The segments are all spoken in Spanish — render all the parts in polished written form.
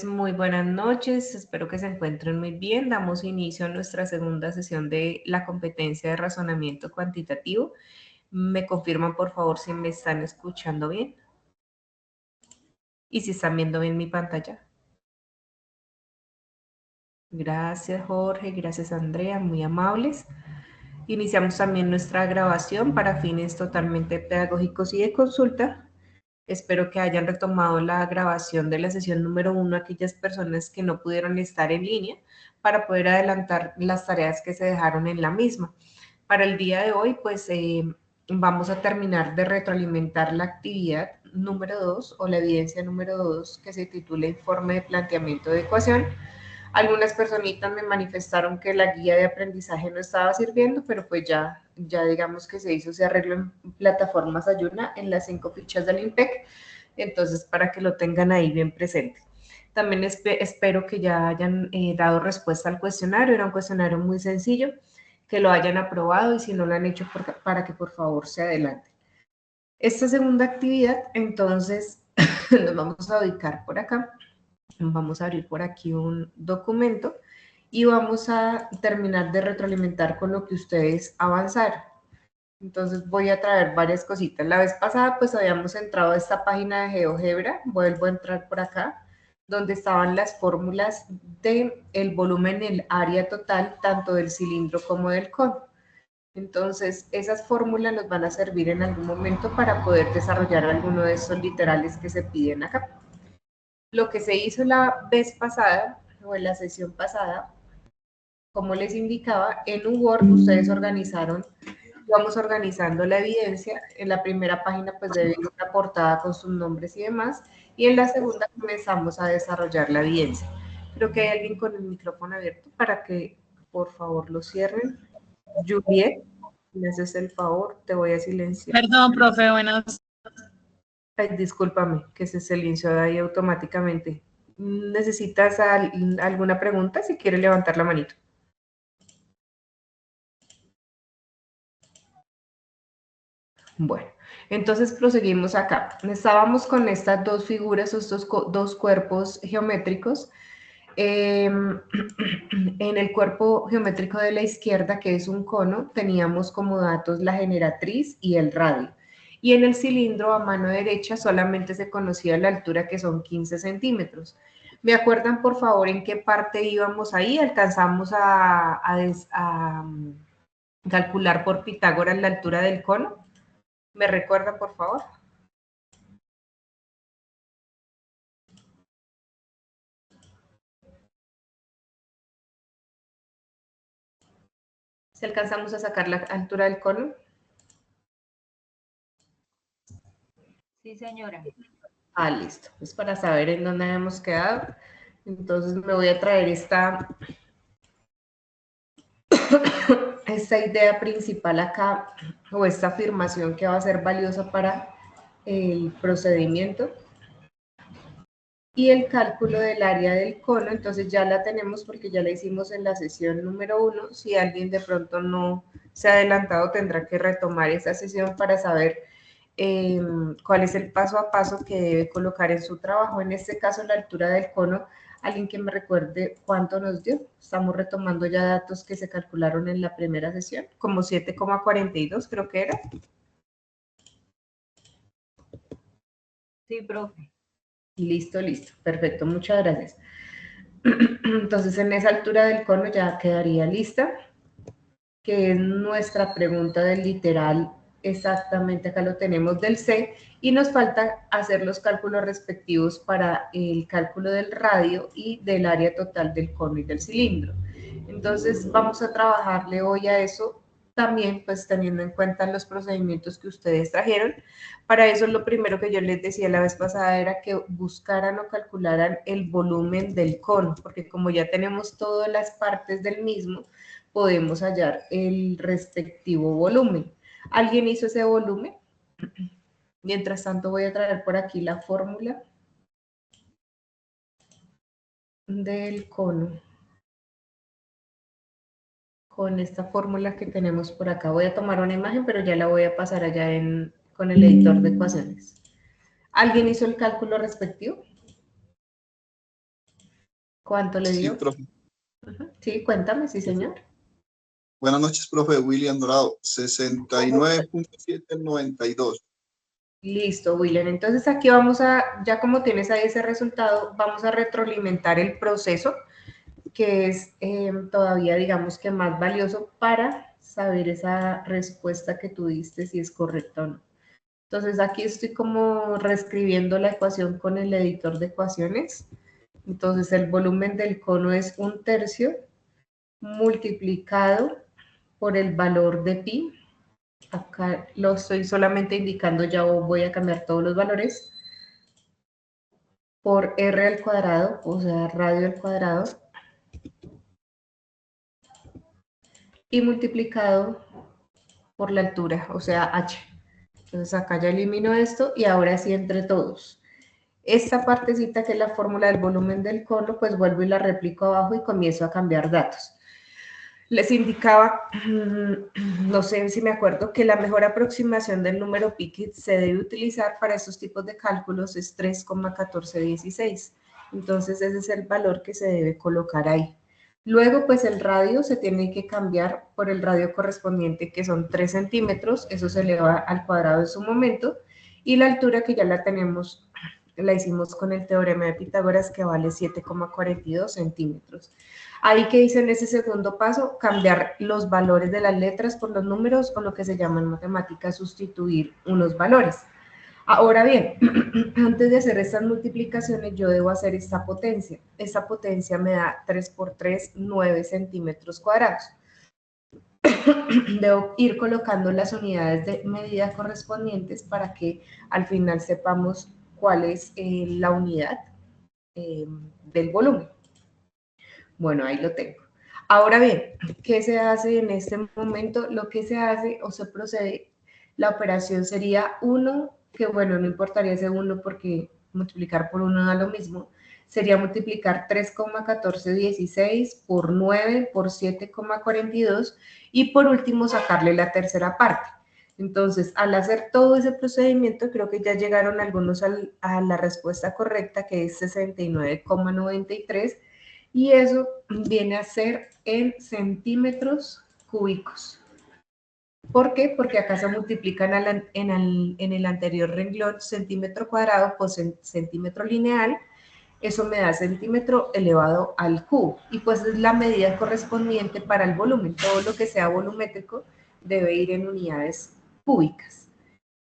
Muy buenas noches, espero que se encuentren muy bien. Damos inicio a nuestra segunda sesión de la competencia de razonamiento cuantitativo. ¿Me confirman, por favor, si me están escuchando bien? Y si están viendo bien mi pantalla. Gracias, Jorge. Gracias, Andrea. Muy amables. Iniciamos también nuestra grabación para fines totalmente pedagógicos y de consulta. Espero que hayan retomado la grabación de la sesión número 1 aquellas personas que no pudieron estar en línea para poder adelantar las tareas que se dejaron en la misma. Para el día de hoy, pues vamos a terminar de retroalimentar la actividad número 2 o la evidencia número 2 que se titula Informe de Planteamiento de Ecuación. Algunas personitas me manifestaron que la guía de aprendizaje no estaba sirviendo, pero pues ya digamos que se hizo ese arreglo en plataformas Ayuna en las 5 fichas del IMPEC, entonces para que lo tengan ahí bien presente. También espero que ya hayan dado respuesta al cuestionario, era un cuestionario muy sencillo, que lo hayan aprobado y si no lo han hecho, para que por favor se adelante. Esta segunda actividad, entonces, nos vamos a ubicar por acá. Vamos a abrir por aquí un documento y vamos a terminar de retroalimentar con lo que ustedes avanzaron. Entonces voy a traer varias cositas. La vez pasada pues habíamos entrado a esta página de GeoGebra, vuelvo a entrar por acá, donde estaban las fórmulas del volumen, el área total, tanto del cilindro como del cono. Entonces, esas fórmulas nos van a servir en algún momento para poder desarrollar alguno de estos literales que se piden acá. Lo que se hizo la vez pasada, o en la sesión pasada, como les indicaba, en un Word ustedes organizaron, vamos organizando la evidencia. En la primera página pues debe ir una portada con sus nombres y demás, y en la segunda comenzamos a desarrollar la evidencia. Creo que hay alguien con el micrófono abierto para que por favor lo cierren. Juliet, me haces el favor, te voy a silenciar. Perdón, profe, buenas. Ay, discúlpame, que se silenció de ahí automáticamente. ¿Necesitas alguna pregunta? Si quieres levantar la manito. Bueno, entonces proseguimos acá. Estábamos con estas dos figuras, estos dos cuerpos geométricos. En el cuerpo geométrico de la izquierda, que es un cono, teníamos como datos la generatriz y el radio. Y en el cilindro a mano derecha solamente se conocía la altura, que son 15 centímetros. ¿Me acuerdan, por favor, en qué parte íbamos ahí? Alcanzamos a calcular por Pitágoras la altura del cono. ¿Me recuerdan, por favor? Si alcanzamos a sacar la altura del cono. Sí, señora. Listo. Es para saber en dónde habíamos quedado. Entonces me voy a traer esta idea principal acá, o esta afirmación que va a ser valiosa para el procedimiento. Y el cálculo del área del cono, entonces ya la tenemos porque ya la hicimos en la sesión número 1. Si alguien de pronto no se ha adelantado, tendrá que retomar esa sesión para saber cuál es el paso a paso que debe colocar en su trabajo. En este caso, la altura del cono. ¿Alguien que me recuerde cuánto nos dio? Estamos retomando ya datos que se calcularon en la primera sesión, como 7,42 creo que era. Sí, profe. Listo, perfecto, muchas gracias. Entonces, en esa altura del cono ya quedaría lista, que es nuestra pregunta del literal. Exactamente, acá lo tenemos del C, y nos falta hacer los cálculos respectivos para el cálculo del radio y del área total del cono y del cilindro. Entonces vamos a trabajarle hoy a eso, también pues teniendo en cuenta los procedimientos que ustedes trajeron. Para eso lo primero que yo les decía la vez pasada era que buscaran o calcularan el volumen del cono, porque como ya tenemos todas las partes del mismo, podemos hallar el respectivo volumen. ¿Alguien hizo ese volumen? Mientras tanto voy a traer por aquí la fórmula del cono. Con esta fórmula que tenemos por acá. Voy a tomar una imagen, pero ya la voy a pasar allá con el editor de ecuaciones. ¿Alguien hizo el cálculo respectivo? ¿Cuánto le dio? Sí, profe. Sí, cuéntame, sí, señor. Buenas noches, profe. William Dorado, 69.792. Listo, William. Entonces aquí vamos a, ya como tienes ahí ese resultado, vamos a retroalimentar el proceso, que es todavía, digamos que más valioso para saber esa respuesta que tú diste, si es correcta o no. Entonces aquí estoy como reescribiendo la ecuación con el editor de ecuaciones. Entonces el volumen del cono es 1/3 multiplicado por el valor de pi. Acá lo estoy solamente indicando, ya voy a cambiar todos los valores, por r al cuadrado, o sea, radio al cuadrado, y multiplicado por la altura, o sea, h. Entonces acá ya elimino esto y ahora sí entre todos. Esta partecita que es la fórmula del volumen del cono, pues vuelvo y la replico abajo y comienzo a cambiar datos. Les indicaba, no sé si me acuerdo, que la mejor aproximación del número pi que se debe utilizar para estos tipos de cálculos es 3,1416. Entonces ese es el valor que se debe colocar ahí. Luego, pues el radio se tiene que cambiar por el radio correspondiente, que son 3 centímetros, eso se eleva al cuadrado en su momento, y la altura que ya la tenemos, la hicimos con el teorema de Pitágoras, que vale 7,42 centímetros. Ahí que hice en ese segundo paso, cambiar los valores de las letras por los números, o lo que se llama en matemáticas sustituir unos valores. Ahora bien, antes de hacer estas multiplicaciones, yo debo hacer esta potencia. Esta potencia me da 3 por 3, 9 centímetros cuadrados. Debo ir colocando las unidades de medida correspondientes para que al final sepamos cuál es la unidad del volumen. Bueno, ahí lo tengo. Ahora bien, ¿qué se hace en este momento? Lo que se hace o se procede, la operación sería 1, que bueno, no importaría ese 1 porque multiplicar por 1 da lo mismo, sería multiplicar 3,1416 por 9 por 7,42 y por último sacarle la tercera parte. Entonces, al hacer todo ese procedimiento, creo que ya llegaron algunos a la respuesta correcta, que es 69,93, y eso viene a ser en centímetros cúbicos. ¿Por qué? Porque acá se multiplican en el anterior renglón centímetro cuadrado por centímetro lineal, eso me da centímetro elevado al cubo, y pues es la medida correspondiente para el volumen. Todo lo que sea volumétrico debe ir en unidades cúbicas.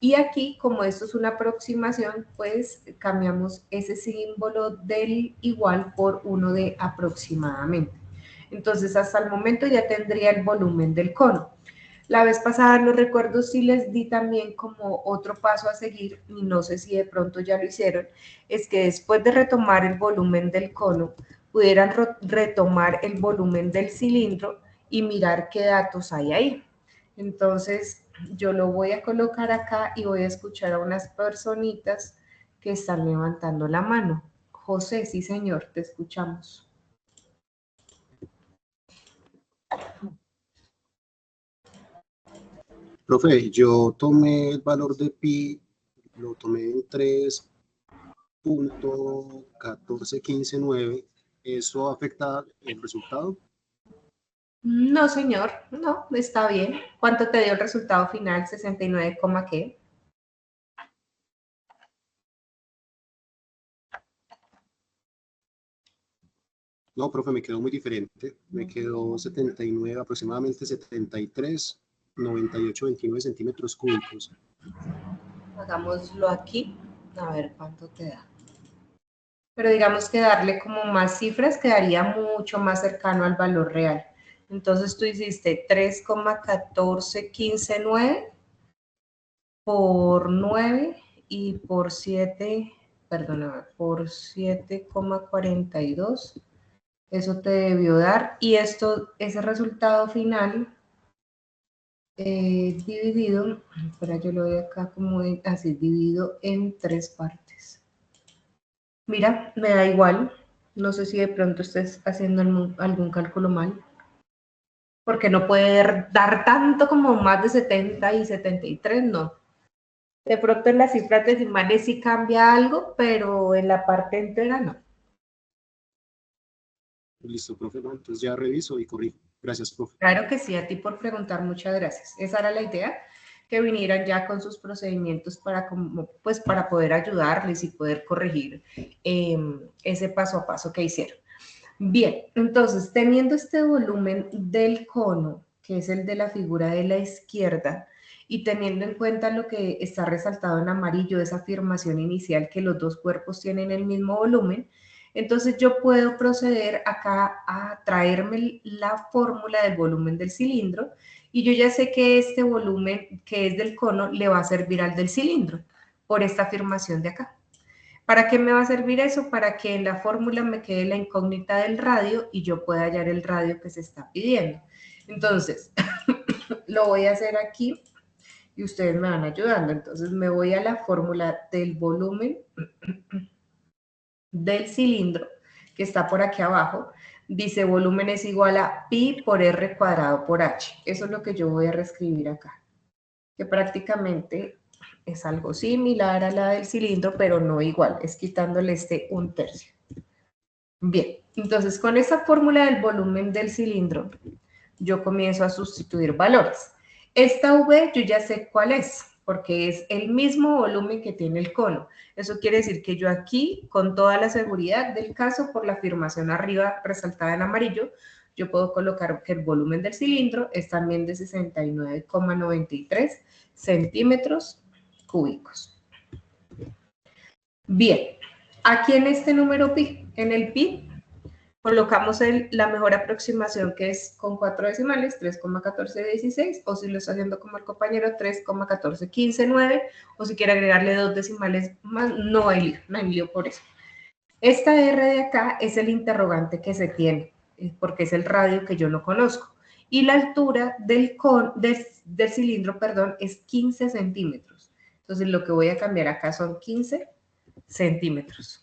Y aquí, como esto es una aproximación, pues cambiamos ese símbolo del igual por uno de aproximadamente. Entonces, hasta el momento ya tendría el volumen del cono. La vez pasada, no recuerdo si les di también como otro paso a seguir, y no sé si de pronto ya lo hicieron, es que después de retomar el volumen del cono, pudieran retomar el volumen del cilindro y mirar qué datos hay ahí. Entonces, yo lo voy a colocar acá y voy a escuchar a unas personitas que están levantando la mano. José, sí señor, te escuchamos. Profe, yo tomé el valor de pi, lo tomé en 3.14159. ¿Eso afecta el resultado? No, señor, no, está bien. ¿Cuánto te dio el resultado final? 69, ¿qué? No, profe, me quedó muy diferente. Me quedó 79, aproximadamente 73,9829 centímetros cúbicos. Hagámoslo aquí, a ver cuánto te da. Pero digamos que darle como más cifras quedaría mucho más cercano al valor real. Entonces tú hiciste 3,14159 por 9 y por 7, perdóname, por 7,42. Eso te debió dar. Y esto, ese resultado final dividido, espera, yo lo doy acá como así, dividido en 3 partes. Mira, me da igual. No sé si de pronto estés haciendo algún cálculo mal, porque no puede dar tanto como más de 70 y 73, no. De pronto en las cifras decimales sí cambia algo, pero en la parte entera no. Listo, profe. No, entonces ya reviso y corrijo. Gracias, profe. Claro que sí, a ti por preguntar, muchas gracias. Esa era la idea, que vinieran ya con sus procedimientos para, pues, para poder ayudarles y poder corregir ese paso a paso que hicieron. Bien, entonces, teniendo este volumen del cono, que es el de la figura de la izquierda, y teniendo en cuenta lo que está resaltado en amarillo, esa afirmación inicial que los dos cuerpos tienen el mismo volumen, entonces yo puedo proceder acá a traerme la fórmula del volumen del cilindro y yo ya sé que este volumen que es del cono le va a servir al del cilindro por esta afirmación de acá. ¿Para qué me va a servir eso? Para que en la fórmula me quede la incógnita del radio y yo pueda hallar el radio que se está pidiendo. Entonces, lo voy a hacer aquí y ustedes me van ayudando. Entonces, me voy a la fórmula del volumen del cilindro, que está por aquí abajo. Dice volumen es igual a pi por r cuadrado por h. Eso es lo que yo voy a reescribir acá, que prácticamente es algo similar a la del cilindro, pero no igual, es quitándole este 1/3. Bien, entonces con esta fórmula del volumen del cilindro, yo comienzo a sustituir valores. Esta V yo ya sé cuál es, porque es el mismo volumen que tiene el cono. Eso quiere decir que yo aquí, con toda la seguridad del caso, por la afirmación arriba resaltada en amarillo, yo puedo colocar que el volumen del cilindro es también de 69,93 centímetros cúbicos. Bien, aquí en este número pi, en el pi, colocamos la mejor aproximación, que es con 4 decimales, 3,1416, o si lo está haciendo como el compañero, 3,14159, o si quiere agregarle 2 decimales más, no hay lío por eso. Esta R de acá es el interrogante que se tiene, porque es el radio que yo no conozco. Y la altura del cilindro, perdón, es 15 centímetros. Entonces, lo que voy a cambiar acá son 15 centímetros.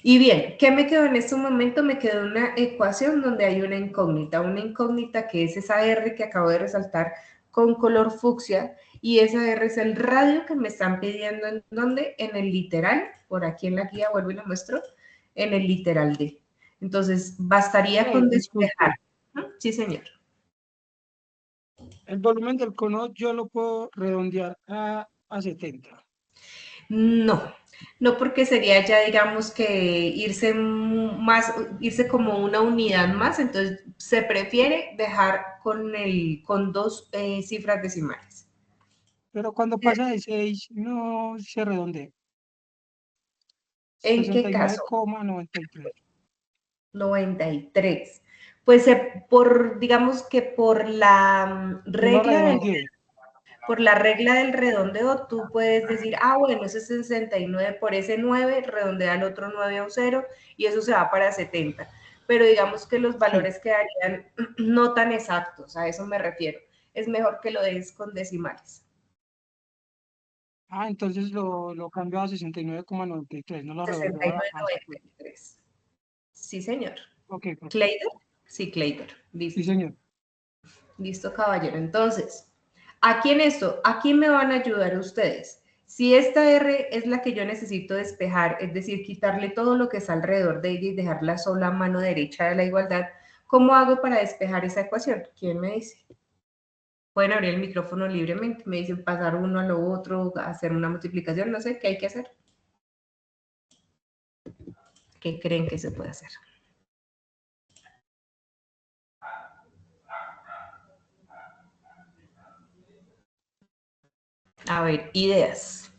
Y bien, ¿qué me quedó en este momento? Me quedó una ecuación donde hay una incógnita que es esa R que acabo de resaltar con color fucsia, y esa R es el radio que me están pidiendo. ¿En dónde? En el literal, por aquí en la guía, vuelvo y lo muestro, en el literal D. Entonces, bastaría con despejar. Sí, señor. El volumen del cono yo lo puedo redondear a 70. No, no, porque sería ya, digamos, que irse como una unidad más, entonces se prefiere dejar con 2 cifras decimales. Pero cuando pasa de 6, no se redondea. ¿En qué caso? 69,93. 93. Pues digamos que por la Yo lo redondeé. por la regla del redondeo, tú puedes decir, bueno, ese es 69, por ese 9, redondea el otro 9 a un 0, y eso se va para 70. Pero digamos que los valores quedarían no tan exactos, a eso me refiero. Es mejor que lo des con decimales. Entonces lo cambio a 69,93, no lo redondeo a 69,93. Sí, señor. Ok, profe. ¿Cleider? Sí, Cleider. Listo. Sí, señor. Listo, caballero. Entonces, aquí en esto, aquí me van a ayudar ustedes. Si esta R es la que yo necesito despejar, es decir, quitarle todo lo que está alrededor de ella y dejarla sola a mano derecha de la igualdad, ¿cómo hago para despejar esa ecuación? ¿Quién me dice? Pueden abrir el micrófono libremente, me dicen pasar uno a lo otro, hacer una multiplicación, no sé, ¿qué hay que hacer? ¿Qué creen que se puede hacer? A ver, ideas.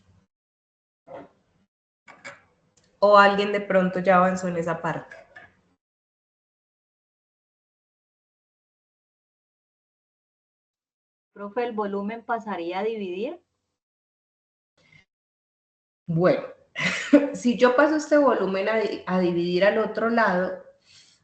O alguien de pronto ya avanzó en esa parte. Profe, ¿el volumen pasaría a dividir? Bueno, si yo paso este volumen a dividir al otro lado,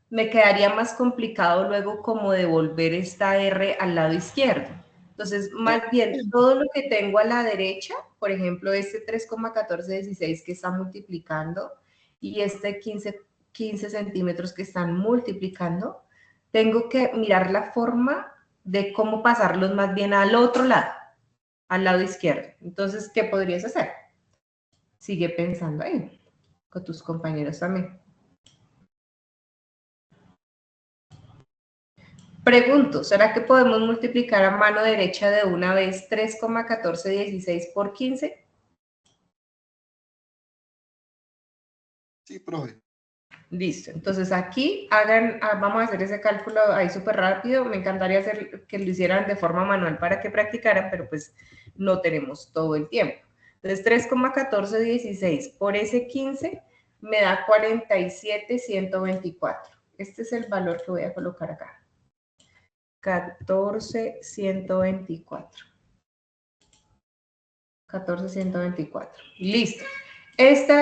me quedaría más complicado luego como devolver esta R al lado izquierdo. Entonces, más bien, todo lo que tengo a la derecha, por ejemplo, este 3,1416 que está multiplicando y este 15 centímetros que están multiplicando, tengo que mirar la forma de cómo pasarlos más bien al otro lado, al lado izquierdo. Entonces, ¿qué podrías hacer? Sigue pensando ahí, con tus compañeros también. Pregunto, ¿será que podemos multiplicar a mano derecha de una vez 3,1416 por 15? Sí, profe. Listo, entonces aquí vamos a hacer ese cálculo ahí súper rápido. Me encantaría que lo hicieran de forma manual para que practicaran, pero pues no tenemos todo el tiempo. Entonces 3,1416 por ese 15 me da 47,124. Este es el valor que voy a colocar acá. 14,124. 14,124. Listo. Este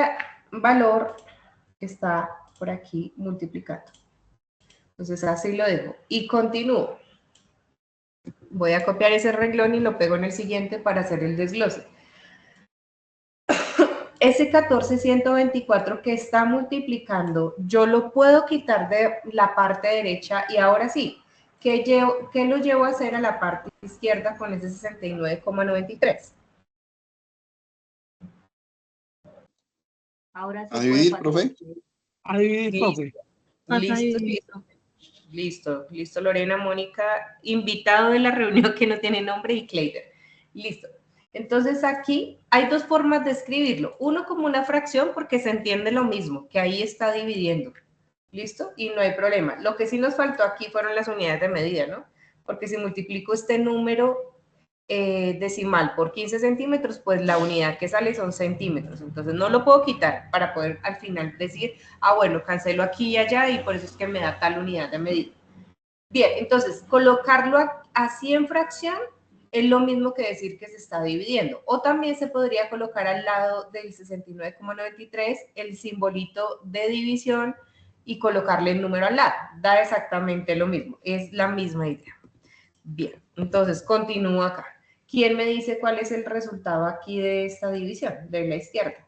valor está por aquí multiplicando. Entonces así lo dejo. Y continúo. Voy a copiar ese renglón y lo pego en el siguiente para hacer el desglose. Ese 14,124 que está multiplicando, yo lo puedo quitar de la parte derecha y ahora sí, ¿qué lo llevo a hacer a la parte izquierda con ese 69,93? Ahora sí ¿A puede dividir, pasar. profe? A dividir, profe. Listo, Lorena, Mónica, invitado de la reunión que no tiene nombre y Kleider. Listo. Entonces aquí hay dos formas de escribirlo. Uno como una fracción porque se entiende lo mismo, que ahí está dividiendo. ¿Listo? Y no hay problema. Lo que sí nos faltó aquí fueron las unidades de medida, ¿no? Porque si multiplico este número decimal por 15 centímetros, pues la unidad que sale son centímetros. Entonces no lo puedo quitar para poder al final decir, ah, bueno, cancelo aquí y allá y por eso es que me da tal unidad de medida. Bien, entonces colocarlo así en fracción es lo mismo que decir que se está dividiendo. O también se podría colocar al lado del 69,93 el simbolito de división y colocarle el número al lado. Da exactamente lo mismo, es la misma idea. Bien, entonces continúo acá. ¿Quién me dice cuál es el resultado aquí de esta división, de la izquierda?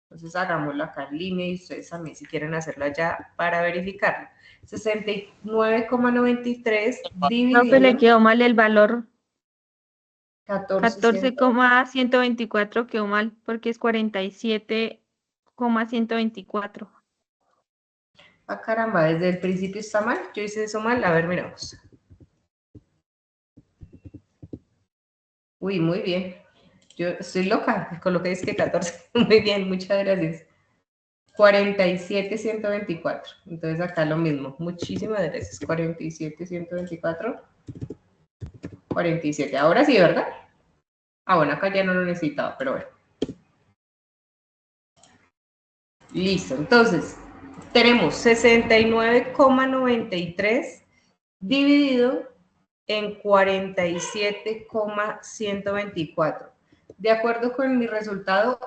Entonces hagámoslo acá en línea y ustedes también si quieren hacerlo allá para verificarlo. 69,93 dividido. Profe, le quedó mal el valor. 14,124. 14,124 quedó mal porque es 47,124. Ah, caramba, desde el principio está mal. Yo hice eso mal. A ver, miramos. Uy, muy bien. Yo estoy loca. Coloqué es que 14. Muy bien, muchas gracias. 47,124. Entonces acá lo mismo. Muchísimas gracias. 47,124. 47. Ahora sí, ¿verdad? Ah, bueno, acá ya no lo necesitaba, pero bueno. Listo. Entonces, tenemos 69,93 dividido en 47,124. De acuerdo con mi resultado,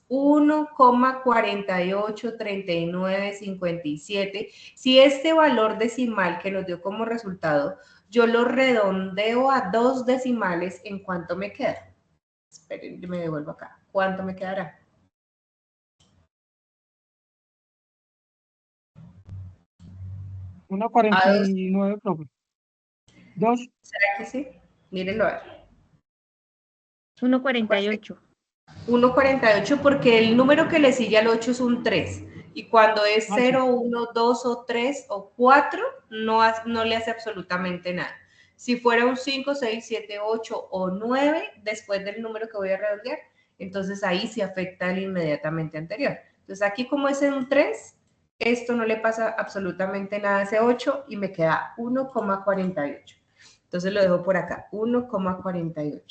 1,483957. Si este valor decimal que nos dio como resultado, yo lo redondeo a 2 decimales, ¿en cuánto me queda? Esperen, yo me devuelvo acá. ¿Cuánto me quedará? Una 49, profe. 2. ¿Será que sí? Mírenlo a ver. 1,48. 1,48 porque el número que le sigue al 8 es un 3. Y cuando es 0, 1, 2 o 3 o 4, no le hace absolutamente nada. Si fuera un 5, 6, 7, 8 o 9, después del número que voy a redondear, entonces ahí se afecta el inmediatamente anterior. Entonces aquí como es un 3, esto no le pasa absolutamente nada a ese 8 y me queda 1,48. Entonces lo dejo por acá, 1,48.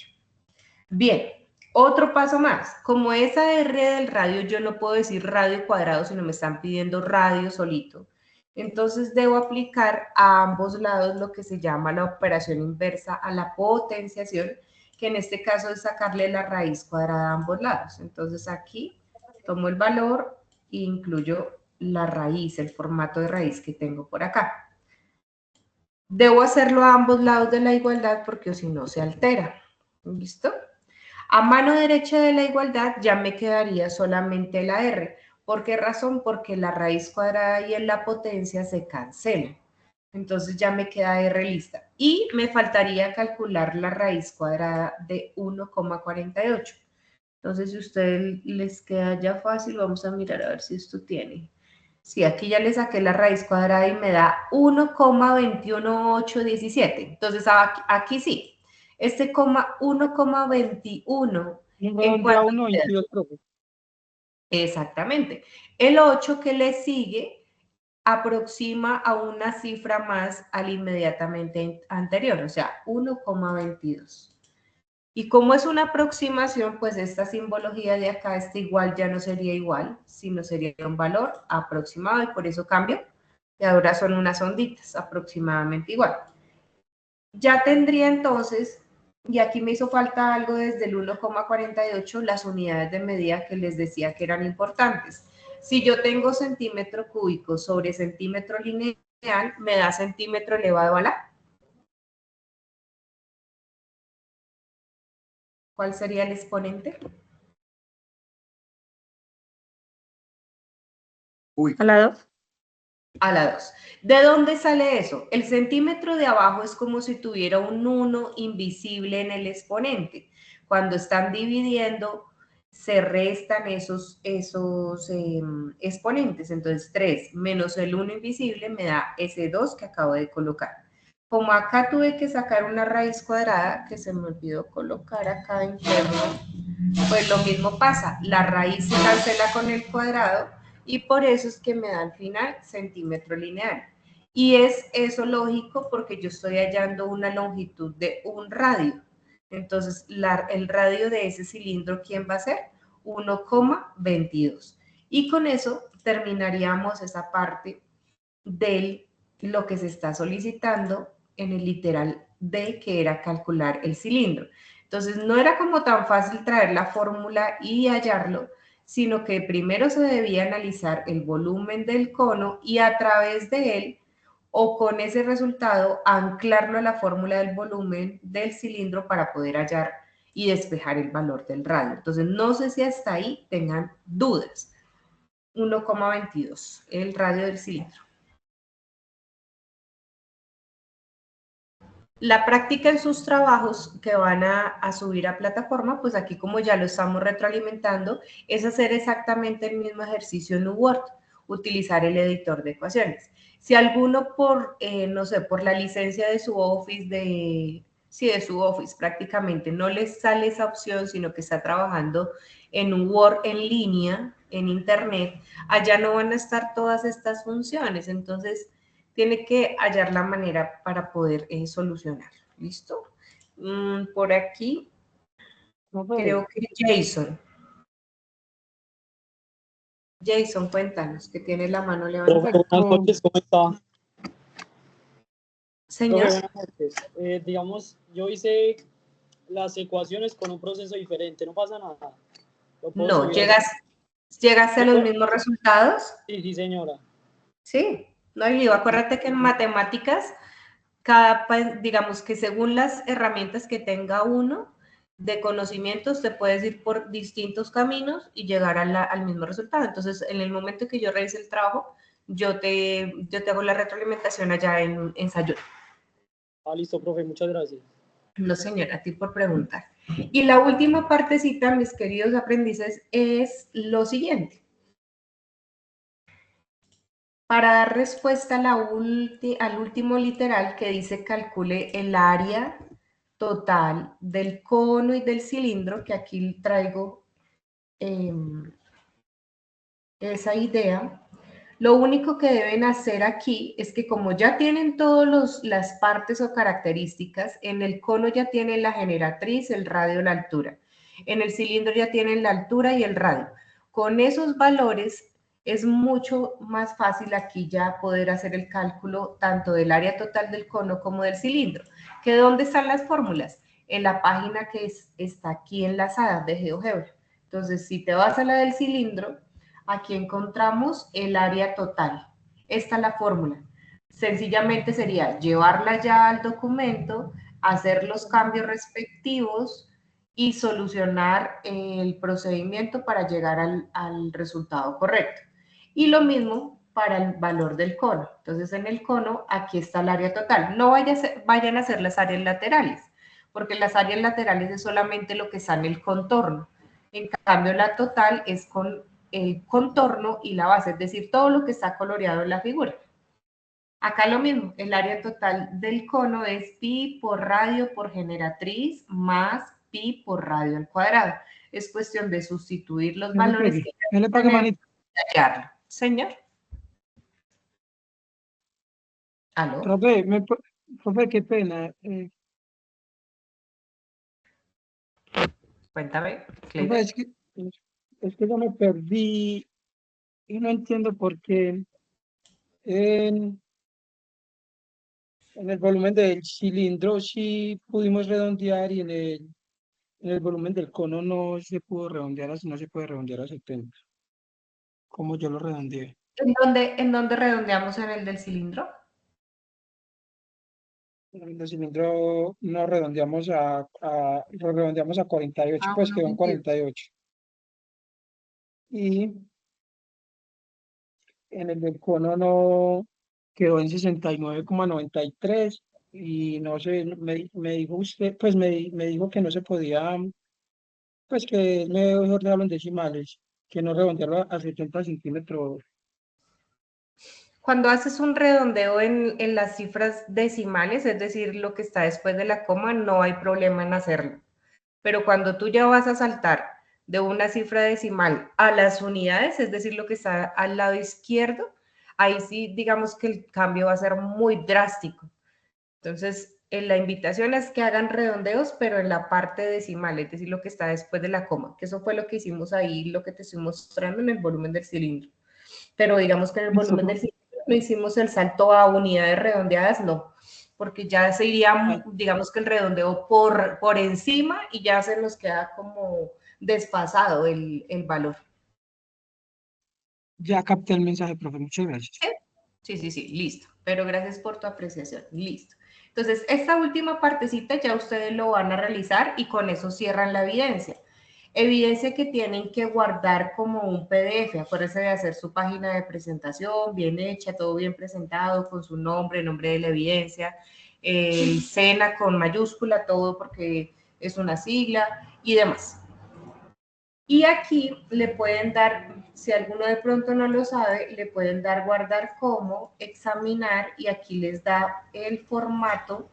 Bien, otro paso más. Como esa R del radio, yo no puedo decir radio cuadrado, sino me están pidiendo radio solito. Entonces debo aplicar a ambos lados lo que se llama la operación inversa a la potenciación, que en este caso es sacarle la raíz cuadrada a ambos lados. Entonces aquí tomo el valor e incluyo la raíz, el formato de raíz que tengo por acá. Debo hacerlo a ambos lados de la igualdad porque si no se altera. ¿Listo? A mano derecha de la igualdad ya me quedaría solamente la R. ¿Por qué razón? Porque la raíz cuadrada y en la potencia se cancelan. Entonces ya me queda R lista. Y me faltaría calcular la raíz cuadrada de 1,48. Entonces, si a ustedes les queda ya fácil, vamos a mirar a ver si esto tiene. Sí, aquí ya le saqué la raíz cuadrada y me da 1,21817. Entonces, aquí sí. Este 1,21, ¿en Redondea cuánto queda? 1,22, profe. Exactamente. El 8 que le sigue aproxima a una cifra más al inmediatamente anterior, o sea, 1,22. Y como es una aproximación, pues esta simbología de acá, este igual ya no sería igual, sino sería un valor aproximado y por eso cambio. Y ahora son unas onditas aproximadamente igual. Ya tendría entonces, y aquí me hizo falta algo desde el 1,48, las unidades de medida que les decía que eran importantes. Si yo tengo centímetro cúbico sobre centímetro lineal, me da centímetro elevado a la. ¿Cuál sería el exponente? Uy, A la 2. A la 2. ¿De dónde sale eso? El centímetro de abajo es como si tuviera un 1 invisible en el exponente. Cuando están dividiendo, se restan esos exponentes. Entonces, 3 menos el 1 invisible me da ese 2 que acabo de colocar. Como acá tuve que sacar una raíz cuadrada, que se me olvidó colocar acá interno, pues lo mismo pasa. La raíz se cancela con el cuadrado y por eso es que me da al final centímetro lineal. Y es eso lógico porque yo estoy hallando una longitud de un radio. Entonces, el radio de ese cilindro, ¿quién va a ser? 1,22. Y con eso terminaríamos esa parte de lo que se está solicitando en el literal D, que era calcular el cilindro. Entonces, no era como tan fácil traer la fórmula y hallarlo, sino que primero se debía analizar el volumen del cono y a través de él o con ese resultado anclarlo a la fórmula del volumen del cilindro para poder hallar y despejar el valor del radio. Entonces, no sé si hasta ahí tengan dudas. 1,22, el radio del cilindro. La práctica en sus trabajos que van a subir a plataforma, pues aquí como ya lo estamos retroalimentando, es hacer exactamente el mismo ejercicio en Word, utilizar el editor de ecuaciones. Si alguno por, no sé, por la licencia de su Office, de su Office prácticamente no les sale esa opción, sino que está trabajando en un Word en línea, en Internet, allá no van a estar todas estas funciones. Entonces, tiene que hallar la manera para poder solucionarlo. ¿Listo? Por aquí, Profe, creo que Jason. Jason, cuéntanos, que tiene la mano levantada. Profe, buenas noches, ¿cómo está? Señor, Profe, buenas noches. Digamos, yo hice las ecuaciones con un proceso diferente, no pasa nada. Lo puedo no, subir allá. ¿llegaste a los mismos resultados? Sí, sí, señora. Sí, no, y acuérdate que en matemáticas, digamos que según las herramientas que tenga uno de conocimientos, te puedes ir por distintos caminos y llegar al mismo resultado. Entonces, en el momento que yo realice el trabajo, yo te hago la retroalimentación allá en Sayula. Ah, listo, profe, muchas gracias. No, señora, a ti por preguntar. Y la última partecita, mis queridos aprendices, es lo siguiente. Para dar respuesta al último literal que dice calcule el área total del cono y del cilindro, que aquí traigo esa idea, lo único que deben hacer aquí es que como ya tienen todas las partes o características, en el cono ya tienen la generatriz, el radio, la altura. En el cilindro ya tienen la altura y el radio. Con esos valores es mucho más fácil aquí ya poder hacer el cálculo tanto del área total del cono como del cilindro. ¿Que dónde están las fórmulas? En la página que está aquí enlazada de GeoGebra. Entonces, si te vas a la del cilindro, aquí encontramos el área total. Esta es la fórmula. Sencillamente sería llevarla ya al documento, hacer los cambios respectivos y solucionar el procedimiento para llegar al resultado correcto. Y lo mismo para el valor del cono. Entonces, en el cono, aquí está el área total. No vayan a hacer las áreas laterales, porque las áreas laterales es solamente lo que está en el contorno. En cambio, la total es con el contorno y la base, es decir, todo lo que está coloreado en la figura. Acá lo mismo, el área total del cono es pi por radio por generatriz más pi por radio al cuadrado. Es cuestión de sustituir los valores que No le pague, manito. hallarlo. Señor. ¿Aló? Profe, profe, qué pena. Cuéntame, Profe, Cleide. es que yo me perdí y no entiendo por qué en el volumen del cilindro sí pudimos redondear y en el volumen del cono no se pudo redondear, no se puede redondear a 70. Como yo lo redondeé. ¿En dónde redondeamos en el del cilindro? En el cilindro no redondeamos lo redondeamos a 48, pues quedó en 48. Y en el del cono no quedó en 69,93 y no sé, me dijo usted, pues me dijo que no se podía, pues que es mejor dejarlo en decimales, que no redondearlo a 70 centímetros. Cuando haces un redondeo en las cifras decimales, es decir, lo que está después de la coma, no hay problema en hacerlo. Pero cuando tú ya vas a saltar de una cifra decimal a las unidades, es decir, lo que está al lado izquierdo, ahí sí, digamos que el cambio va a ser muy drástico. Entonces, la invitación es que hagan redondeos, pero en la parte decimal, es decir, lo que está después de la coma, que eso fue lo que hicimos ahí, lo que te estoy mostrando en el volumen del cilindro. Pero digamos que en el volumen del cilindro no hicimos el salto a unidades redondeadas, no, porque ya se iría, digamos que el redondeo por encima y ya se nos queda como desfasado el valor. Ya capté el mensaje, profe, muchas gracias. Sí, listo. Pero gracias por tu apreciación. Listo. Entonces, esta última partecita ya ustedes lo van a realizar y con eso cierran la evidencia. Evidencia que tienen que guardar como un PDF. Acuérdense de hacer su página de presentación bien hecha, todo bien presentado, con su nombre, nombre de la evidencia, el SENA con mayúscula, todo porque es una sigla y demás. Y aquí le pueden dar, si alguno de pronto no lo sabe, le pueden dar guardar como, examinar y aquí les da el formato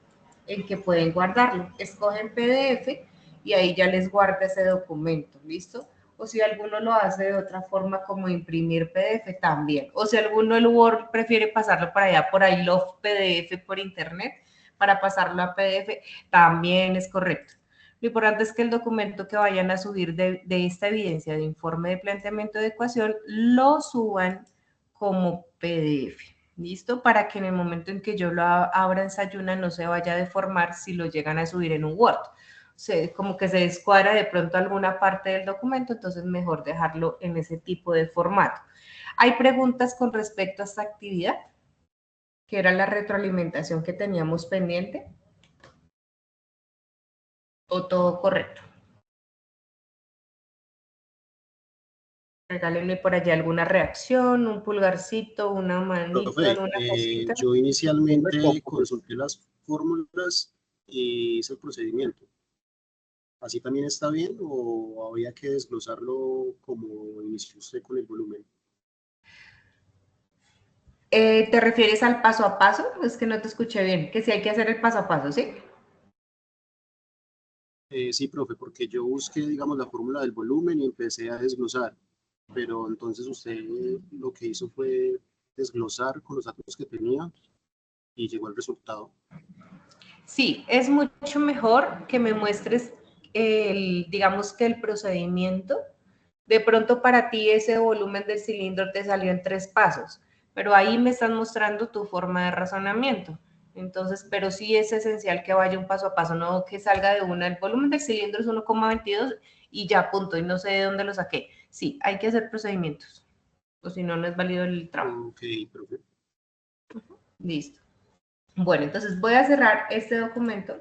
en que pueden guardarlo. Escogen PDF y ahí ya les guarda ese documento, ¿listo? O si alguno lo hace de otra forma como imprimir PDF también. O si alguno el Word prefiere pasarlo para allá por I Love PDF por internet para pasarlo a PDF, también es correcto. Lo importante es que el documento que vayan a subir de esta evidencia de informe de planteamiento de ecuación lo suban como PDF. ¿Listo? Para que en el momento en que yo lo abra en Sayuna no se vaya a deformar si lo llegan a subir en un Word. Como que se descuadra de pronto alguna parte del documento, entonces mejor dejarlo en ese tipo de formato. ¿Hay preguntas con respecto a esta actividad? Que era la retroalimentación que teníamos pendiente. ¿O todo correcto? Regálenme por allá alguna reacción, un pulgarcito, una manito, Profe, alguna cosita. yo inicialmente consulté las fórmulas y hice el procedimiento. ¿Así también está bien o había que desglosarlo como inició usted con el volumen? ¿Te refieres al paso a paso? Es que no te escuché bien, que sí hay que hacer el paso a paso, ¿sí? Sí, profe, porque yo busqué, digamos, la fórmula del volumen y empecé a desglosar, pero entonces usted lo que hizo fue desglosar con los datos que tenía y llegó al resultado. Sí, es mucho mejor que me muestres digamos que el procedimiento. De pronto para ti ese volumen del cilindro te salió en 3 pasos, pero ahí me estás mostrando tu forma de razonamiento. Entonces, pero sí es esencial que vaya un paso a paso, no que salga de una. El volumen del cilindro es 1,22 y ya, punto, y no sé de dónde lo saqué. Sí, hay que hacer procedimientos, o si no, no es válido el trabajo. Ok, profe. Listo. Bueno, entonces voy a cerrar este documento.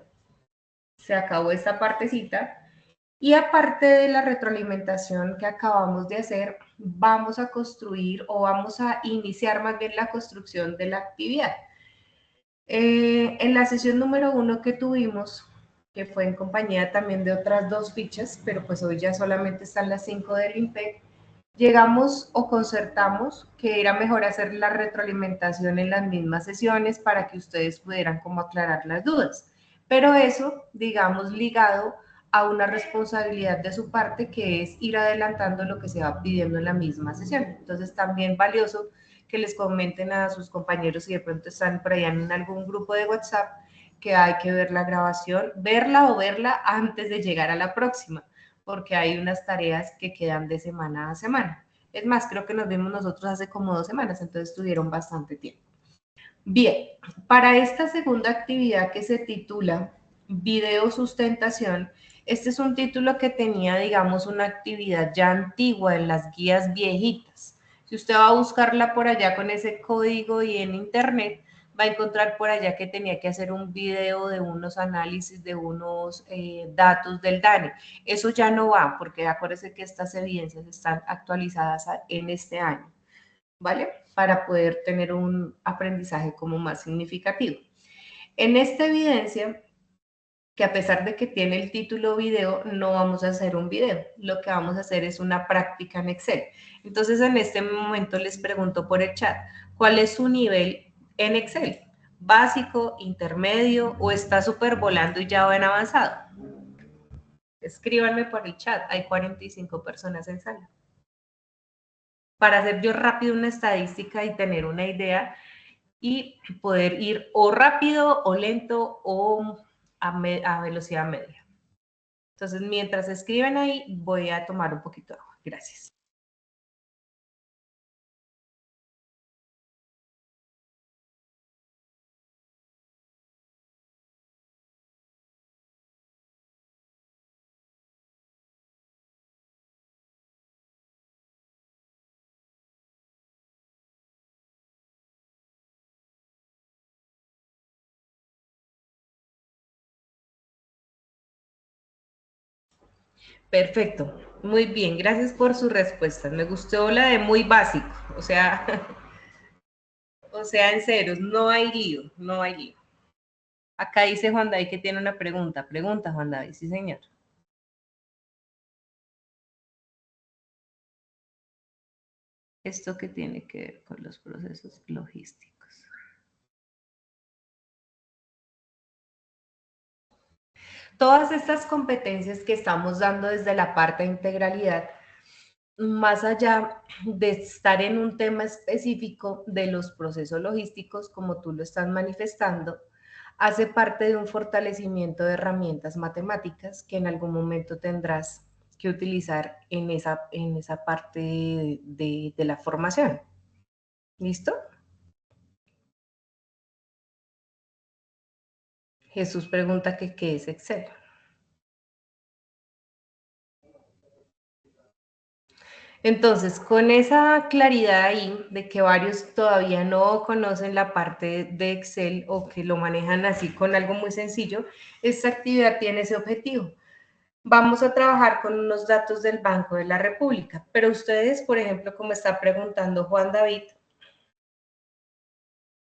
Se acabó esta partecita. Y aparte de la retroalimentación que acabamos de hacer, vamos a construir o vamos a iniciar más bien la construcción de la actividad. En la sesión número 1 que tuvimos, que fue en compañía también de otras 2 fichas, pero pues hoy ya solamente están las 5 del IMPEC, llegamos o concertamos que era mejor hacer la retroalimentación en las mismas sesiones para que ustedes pudieran como aclarar las dudas. Pero eso, digamos, ligado a una responsabilidad de su parte, que es ir adelantando lo que se va pidiendo en la misma sesión. Entonces, también valioso que les comenten a sus compañeros si de pronto están por allá en algún grupo de WhatsApp, que hay que ver la grabación, verla antes de llegar a la próxima, porque hay unas tareas que quedan de semana a semana. Es más, creo que nos vimos nosotros hace como 2 semanas, entonces tuvieron bastante tiempo. Bien, para esta segunda actividad que se titula Video Sustentación, este es un título que tenía, digamos, una actividad ya antigua en las guías viejitas. Si usted va a buscarla por allá con ese código y en internet, va a encontrar por allá que tenía que hacer un video de unos análisis de unos datos del DANE. Eso ya no va, porque acuérdense que estas evidencias están actualizadas en este año, ¿vale? Para poder tener un aprendizaje como más significativo. En esta evidencia, que a pesar de que tiene el título video, no vamos a hacer un video. Lo que vamos a hacer es una práctica en Excel. Entonces, en este momento les pregunto por el chat, ¿cuál es su nivel en Excel? ¿Básico, intermedio o está súper volando y ya va en avanzado? Escríbanme por el chat, hay 45 personas en sala. Para hacer yo rápido una estadística y tener una idea y poder ir o rápido o lento o a velocidad media. Entonces, mientras escriben ahí, voy a tomar un poquito de agua. Gracias. Perfecto, muy bien, gracias por su respuesta. Me gustó la de muy básico, o sea, en serio, no hay lío, no hay lío. Acá dice Juan David que tiene una pregunta. Pregunta, Juan David, sí, señor. ¿Esto qué tiene que ver con los procesos logísticos? Todas estas competencias que estamos dando desde la parte de integralidad, más allá de estar en un tema específico de los procesos logísticos, como tú lo estás manifestando, hace parte de un fortalecimiento de herramientas matemáticas que en algún momento tendrás que utilizar en esa parte de la formación. ¿Listo? Jesús pregunta que qué es Excel. Entonces, con esa claridad ahí de que varios todavía no conocen la parte de Excel o que lo manejan así con algo muy sencillo, esta actividad tiene ese objetivo. Vamos a trabajar con unos datos del Banco de la República, pero ustedes, por ejemplo, como está preguntando Juan David,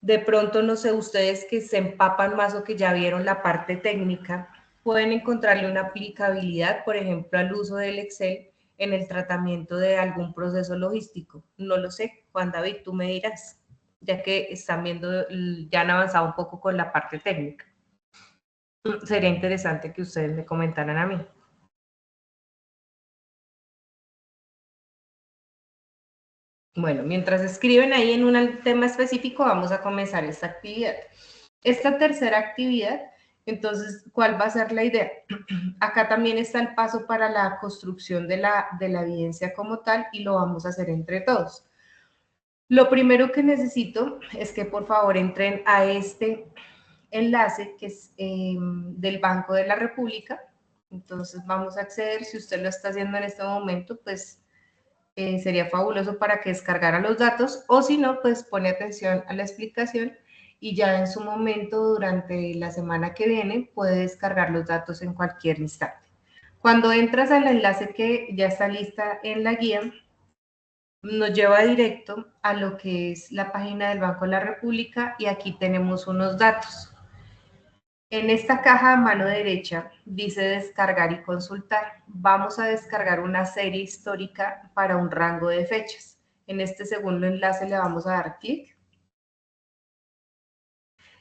de pronto, no sé, ustedes que se empapan más o que ya vieron la parte técnica, pueden encontrarle una aplicabilidad, por ejemplo, al uso del Excel en el tratamiento de algún proceso logístico. No lo sé, Juan David, tú me dirás, ya que están viendo, ya han avanzado un poco con la parte técnica. Sería interesante que ustedes me comentaran a mí. Bueno, mientras escriben ahí en un tema específico, vamos a comenzar esta actividad. Esta tercera actividad, entonces, ¿cuál va a ser la idea? Acá también está el paso para la construcción de la evidencia como tal y lo vamos a hacer entre todos. Lo primero que necesito es que por favor entren a este enlace que es del Banco de la República. Entonces vamos a acceder, si usted lo está haciendo en este momento, pues sería fabuloso para que descargara los datos, o si no, pues pone atención a la explicación y ya en su momento, durante la semana que viene, puede descargar los datos en cualquier instante. Cuando entras al enlace que ya está lista en la guía, nos lleva directo a lo que es la página del Banco de la República y aquí tenemos unos datos. En esta caja a mano derecha dice descargar y consultar. Vamos a descargar una serie histórica para un rango de fechas. En este segundo enlace le vamos a dar clic.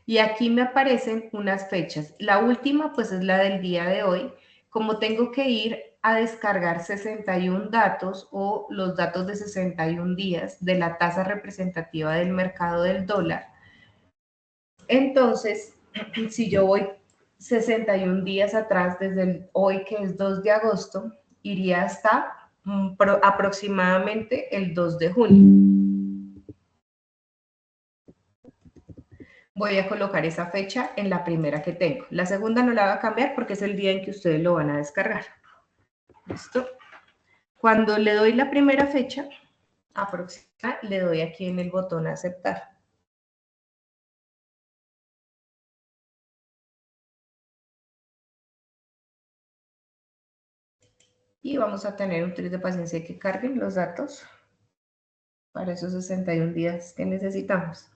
Y aquí me aparecen unas fechas. La última pues es la del día de hoy. Como tengo que ir a descargar 61 datos o los datos de 61 días de la tasa representativa del mercado del dólar, entonces si yo voy 61 días atrás desde hoy, que es 2 de agosto, iría hasta aproximadamente el 2 de junio. Voy a colocar esa fecha en la primera que tengo. La segunda no la voy a cambiar porque es el día en que ustedes lo van a descargar. ¿Listo? Cuando le doy la primera fecha, aproximada, le doy aquí en el botón aceptar. Y vamos a tener un tris de paciencia que carguen los datos para esos 61 días que necesitamos.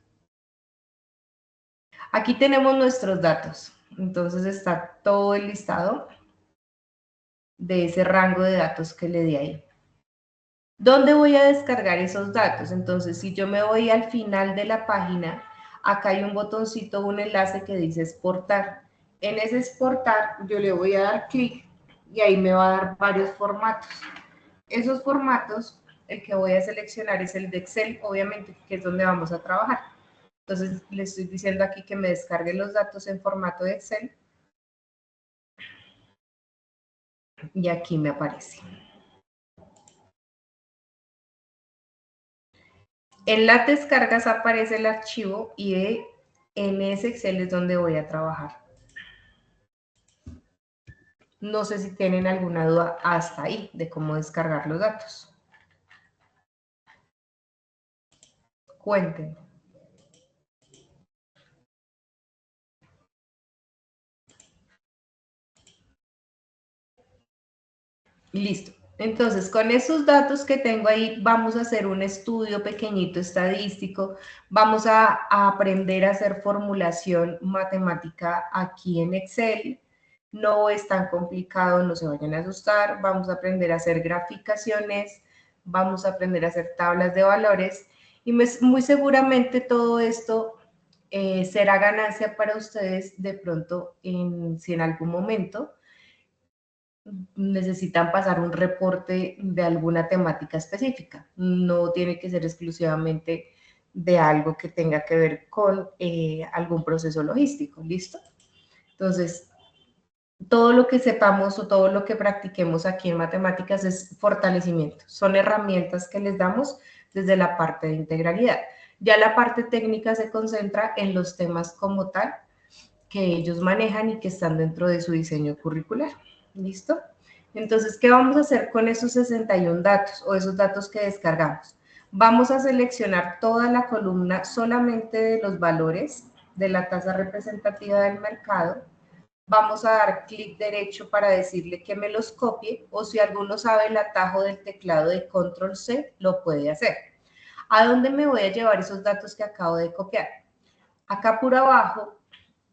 Aquí tenemos nuestros datos. Entonces está todo el listado de ese rango de datos que le di ahí. ¿Dónde voy a descargar esos datos? Entonces, si yo me voy al final de la página, acá hay un botoncito, un enlace que dice exportar. En ese exportar yo le voy a dar clic y ahí me va a dar varios formatos. Esos formatos, el que voy a seleccionar es el de Excel, obviamente, que es donde vamos a trabajar. Entonces, le estoy diciendo aquí que me descargue los datos en formato de Excel. Y aquí me aparece. En las descargas aparece el archivo y en ese Excel es donde voy a trabajar. No sé si tienen alguna duda hasta ahí de cómo descargar los datos. Cuenten. Listo. Entonces, con esos datos que tengo ahí, vamos a hacer un estudio pequeñito estadístico. Vamos a aprender a hacer formulación matemática aquí en Excel. No es tan complicado, no se vayan a asustar. Vamos a aprender a hacer graficaciones, vamos a aprender a hacer tablas de valores y muy seguramente todo esto será ganancia para ustedes de pronto si en algún momento necesitan pasar un reporte de alguna temática específica. No tiene que ser exclusivamente de algo que tenga que ver con algún proceso logístico, ¿listo? Entonces, todo lo que sepamos o todo lo que practiquemos aquí en matemáticas es fortalecimiento. Son herramientas que les damos desde la parte de integralidad. Ya la parte técnica se concentra en los temas como tal que ellos manejan y que están dentro de su diseño curricular. ¿Listo? Entonces, ¿qué vamos a hacer con esos 61 datos o esos datos que descargamos? Vamos a seleccionar toda la columna solamente de los valores de la tasa representativa del mercado. Vamos a dar clic derecho para decirle que me los copie o si alguno sabe el atajo del teclado de Control C, lo puede hacer. ¿A dónde me voy a llevar esos datos que acabo de copiar? Acá por abajo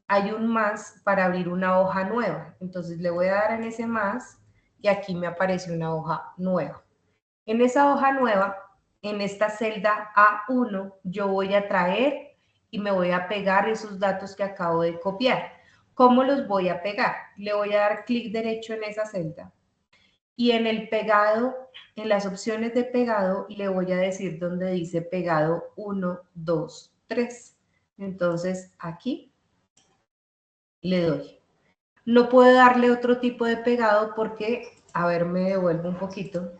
hay un más para abrir una hoja nueva. Entonces le voy a dar en ese más y aquí me aparece una hoja nueva. En esa hoja nueva, en esta celda A1, yo voy a traer y me voy a pegar esos datos que acabo de copiar. ¿Cómo los voy a pegar? Le voy a dar clic derecho en esa celda y en el pegado, en las opciones de pegado, le voy a decir donde dice pegado 1, 2, 3. Entonces aquí le doy. No puedo darle otro tipo de pegado porque, a ver, me devuelvo un poquito.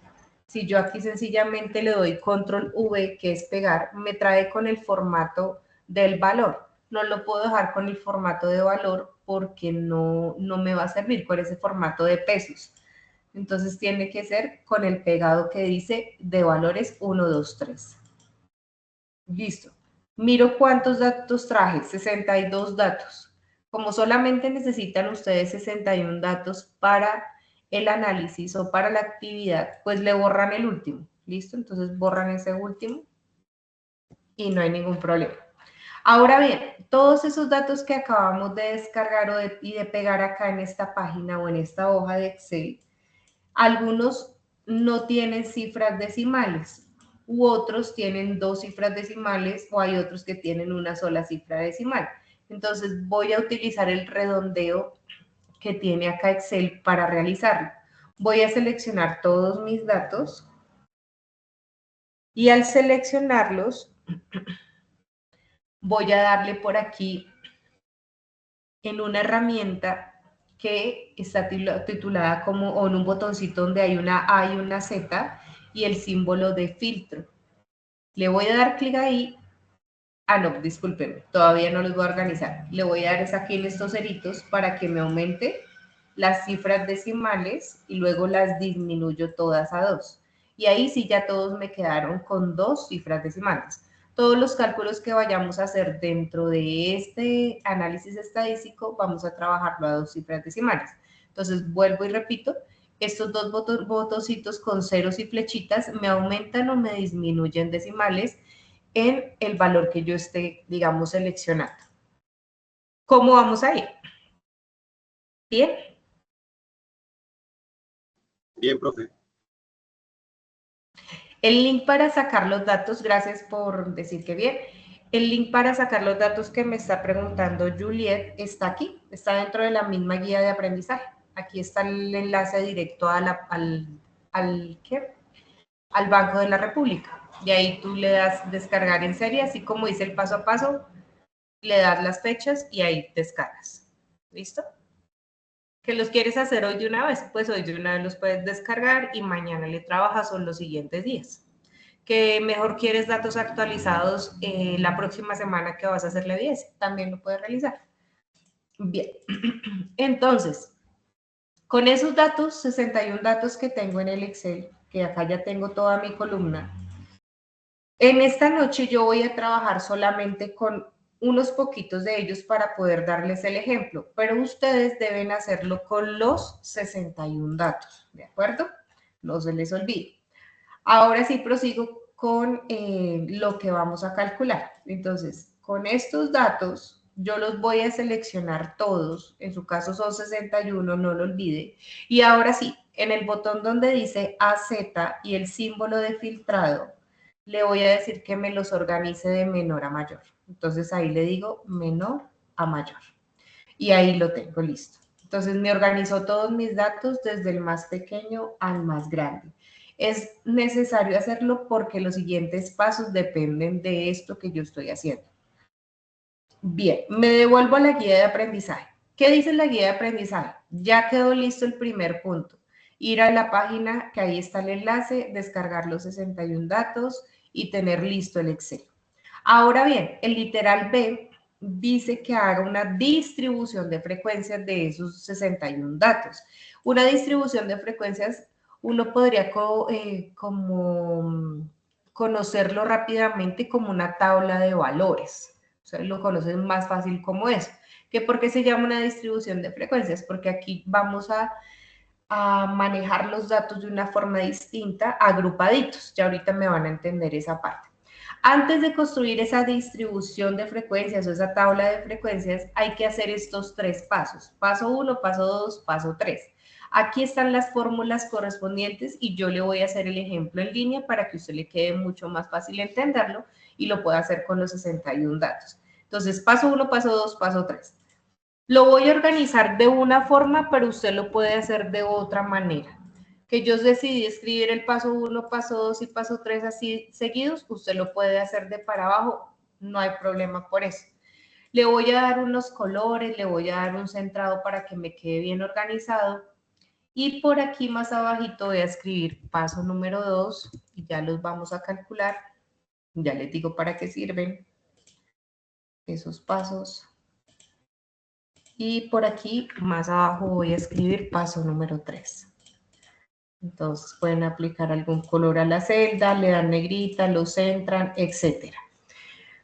Si yo aquí sencillamente le doy control V, que es pegar, me trae con el formato del valor. No lo puedo dejar con el formato de valor porque no me va a servir con ese formato de pesos. Entonces tiene que ser con el pegado que dice de valores 1, 2, 3. Listo. Miro cuántos datos traje, 62 datos. Como solamente necesitan ustedes 61 datos para el análisis o para la actividad, pues le borran el último. ¿Listo? Entonces borran ese último y no hay ningún problema. Ahora bien, todos esos datos que acabamos de descargar y de pegar acá en esta página o en esta hoja de Excel, algunos no tienen cifras decimales u otros tienen 2 cifras decimales o hay otros que tienen una sola cifra decimal. Entonces voy a utilizar el redondeo que tiene acá Excel para realizarlo. Voy a seleccionar todos mis datos y al seleccionarlos voy a darle por aquí en una herramienta que está titulada como, o en un botoncito donde hay una A y una Z y el símbolo de filtro. Le voy a dar clic ahí. Ah, no, discúlpenme, todavía no los voy a organizar. Le voy a dar es aquí en estos ceritos para que me aumente las cifras decimales y luego las disminuyo todas a 2. Y ahí sí ya todos me quedaron con 2 cifras decimales. Todos los cálculos que vayamos a hacer dentro de este análisis estadístico vamos a trabajarlo a 2 cifras decimales. Entonces vuelvo y repito, estos 2 botoncitos con ceros y flechitas me aumentan o me disminuyen decimales en el valor que yo esté, digamos, seleccionando. ¿Cómo vamos a ir? ¿Bien? Bien, profe. El link para sacar los datos, gracias por decir que bien. El link para sacar los datos que me está preguntando Juliet está aquí, está dentro de la misma guía de aprendizaje. Aquí está el enlace directo a al Banco de la República. Y ahí tú le das descargar en serie, así como dice el paso a paso, le das las fechas y ahí descargas. ¿Listo? Que los quieres hacer hoy de una vez, pues hoy de una vez los puedes descargar y mañana le trabajas o los siguientes días. Que mejor quieres datos actualizados la próxima semana que vas a hacer la 10, también lo puedes realizar. Bien, entonces, con esos datos, 61 datos que tengo en el Excel, que acá ya tengo toda mi columna, en esta noche yo voy a trabajar solamente con unos poquitos de ellos para poder darles el ejemplo, pero ustedes deben hacerlo con los 61 datos, ¿de acuerdo? No se les olvide. Ahora sí prosigo con lo que vamos a calcular. Entonces, con estos datos, yo los voy a seleccionar todos, en su caso son 61, no lo olvide. Y ahora sí, en el botón donde dice AZ y el símbolo de filtrado, le voy a decir que me los organice de menor a mayor. Entonces ahí le digo menor a mayor. Y ahí lo tengo listo. Entonces me organizó todos mis datos desde el más pequeño al más grande. Es necesario hacerlo porque los siguientes pasos dependen de esto que yo estoy haciendo. Bien, me devuelvo a la guía de aprendizaje. ¿Qué dice la guía de aprendizaje? Ya quedó listo el primer punto. Ir a la página, que ahí está el enlace, descargar los 61 datos y tener listo el Excel. Ahora bien, el literal B dice que haga una distribución de frecuencias de esos 61 datos. Una distribución de frecuencias, uno podría como conocerlo rápidamente como una tabla de valores. O sea, lo conocen más fácil como eso. ¿Que por qué se llama una distribución de frecuencias? Porque aquí vamos a manejar los datos de una forma distinta, agrupaditos. Ya ahorita me van a entender esa parte. Antes de construir esa distribución de frecuencias o esa tabla de frecuencias, hay que hacer estos 3 pasos. Paso 1, paso 2, paso 3. Aquí están las fórmulas correspondientes y yo le voy a hacer el ejemplo en línea para que a usted le quede mucho más fácil entenderlo y lo pueda hacer con los 61 datos. Entonces, paso 1, paso 2, paso 3. Lo voy a organizar de una forma, pero usted lo puede hacer de otra manera. Que yo decidí escribir el paso 1, paso 2 y paso 3 así seguidos, usted lo puede hacer de para abajo, no hay problema por eso. Le voy a dar unos colores, le voy a dar un centrado para que me quede bien organizado. Y por aquí más abajito voy a escribir paso número 2 y ya los vamos a calcular. Ya les digo para qué sirven esos pasos. Y por aquí más abajo voy a escribir paso número 3. Entonces pueden aplicar algún color a la celda, le dan negrita, lo centran, etc.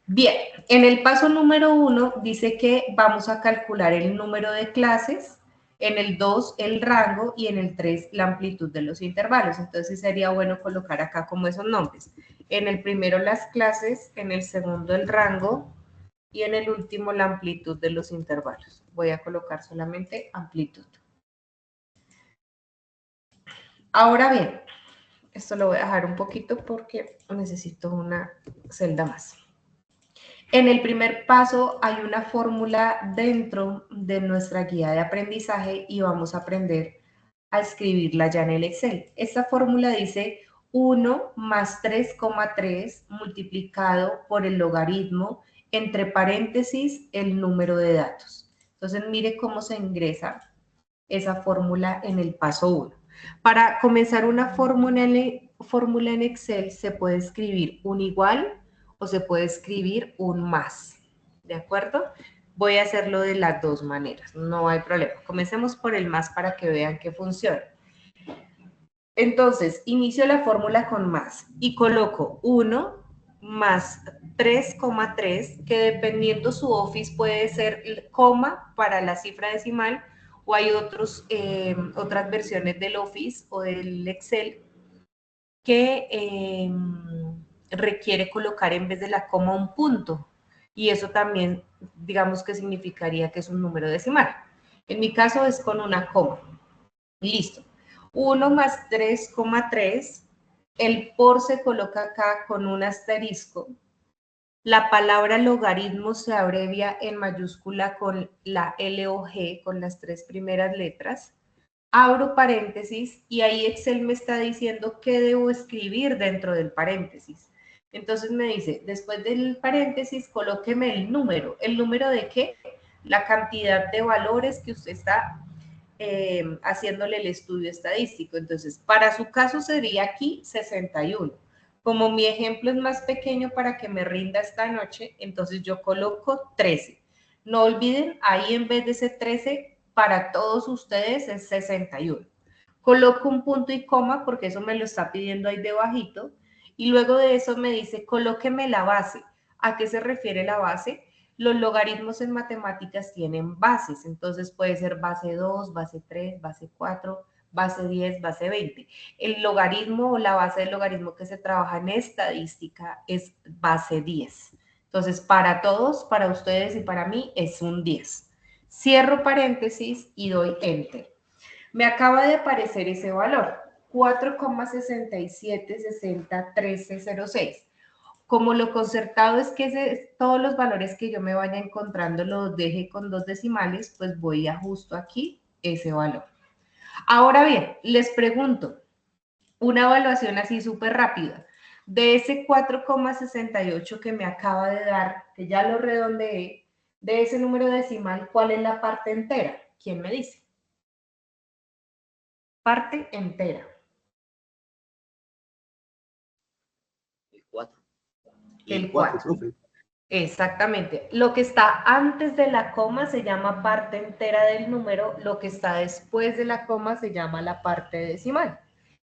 Bien, en el paso número 1 dice que vamos a calcular el número de clases, en el 2 el rango y en el 3 la amplitud de los intervalos. Entonces sería bueno colocar acá como esos nombres. En el primero las clases, en el segundo el rango y en el último la amplitud de los intervalos. Voy a colocar solamente amplitud. Ahora bien, esto lo voy a dejar un poquito porque necesito una celda más. En el primer paso hay una fórmula dentro de nuestra guía de aprendizaje y vamos a aprender a escribirla ya en el Excel. Esta fórmula dice 1 más 3,3 multiplicado por el logaritmo entre paréntesis el número de datos. Entonces mire cómo se ingresa esa fórmula en el paso 1. Para comenzar una fórmula en Excel se puede escribir un igual o se puede escribir un más, ¿de acuerdo? Voy a hacerlo de las dos maneras, no hay problema. Comencemos por el más para que vean que funciona. Entonces, inicio la fórmula con más y coloco 1 más 3,3, que dependiendo su Office puede ser coma para la cifra decimal, o hay otras versiones del Office o del Excel que requiere colocar en vez de la coma un punto. Y eso también, digamos que significaría que es un número decimal. En mi caso es con una coma. Listo. 1 más 3,3. El por se coloca acá con un asterisco. La palabra logaritmo se abrevia en mayúscula con la L o G, con las 3 primeras letras. Abro paréntesis y ahí Excel me está diciendo qué debo escribir dentro del paréntesis. Entonces me dice, después del paréntesis, colóqueme el número. ¿El número de qué? La cantidad de valores que usted está haciéndole el estudio estadístico. Entonces, para su caso sería aquí 61. Como mi ejemplo es más pequeño para que me rinda esta noche, entonces yo coloco 13. No olviden, ahí en vez de ese 13, para todos ustedes es 61. Coloco un punto y coma porque eso me lo está pidiendo ahí debajito. Y luego de eso me dice, colóqueme la base. ¿A qué se refiere la base? Los logaritmos en matemáticas tienen bases, entonces puede ser base 2, base 3, base 4, base 10, base 20. El logaritmo o la base del logaritmo que se trabaja en estadística es base 10. Entonces, para todos, para ustedes y para mí, es un 10. Cierro paréntesis y doy Enter. Me acaba de aparecer ese valor, 4,67601306. Como lo concertado es que todos los valores que yo me vaya encontrando los deje con 2 decimales, pues voy a justo aquí ese valor. Ahora bien, les pregunto, una evaluación así súper rápida. De ese 4,68 que me acaba de dar, que ya lo redondeé, de ese número decimal, ¿cuál es la parte entera? ¿Quién me dice? Parte entera. El 4. El 4. Profe. Exactamente. Lo que está antes de la coma se llama parte entera del número, lo que está después de la coma se llama la parte decimal.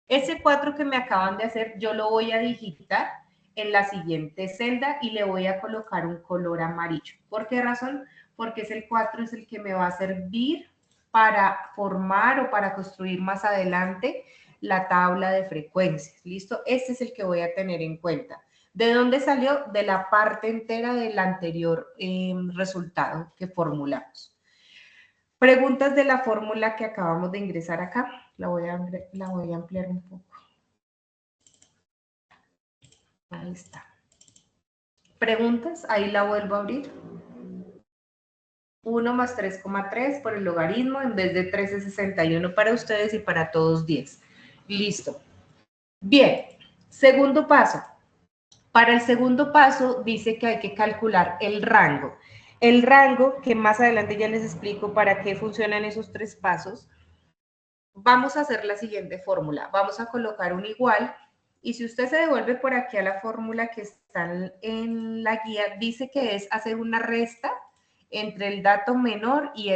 Ese 4 que me acaban de hacer, yo lo voy a digitar en la siguiente celda y le voy a colocar un color amarillo. ¿Por qué razón? Porque el 4 es el que me va a servir para formar o para construir más adelante la tabla de frecuencias. ¿Listo? Este es el que voy a tener en cuenta. ¿De dónde salió? De la parte entera del anterior resultado que formulamos. Preguntas de la fórmula que acabamos de ingresar acá. La voy a ampliar un poco. Ahí está. Preguntas, ahí la vuelvo a abrir. 1 más 3,3 por el logaritmo, en vez de 13,61 para ustedes y para todos 10. Listo. Bien, segundo paso. Para el segundo paso dice que hay que calcular el rango. El rango, que más adelante ya les explico para qué funcionan esos 3 pasos. Vamos a hacer la siguiente fórmula. Vamos a colocar un igual y si usted se devuelve por aquí a la fórmula que está en la guía, dice que es hacer una resta entre el dato menor y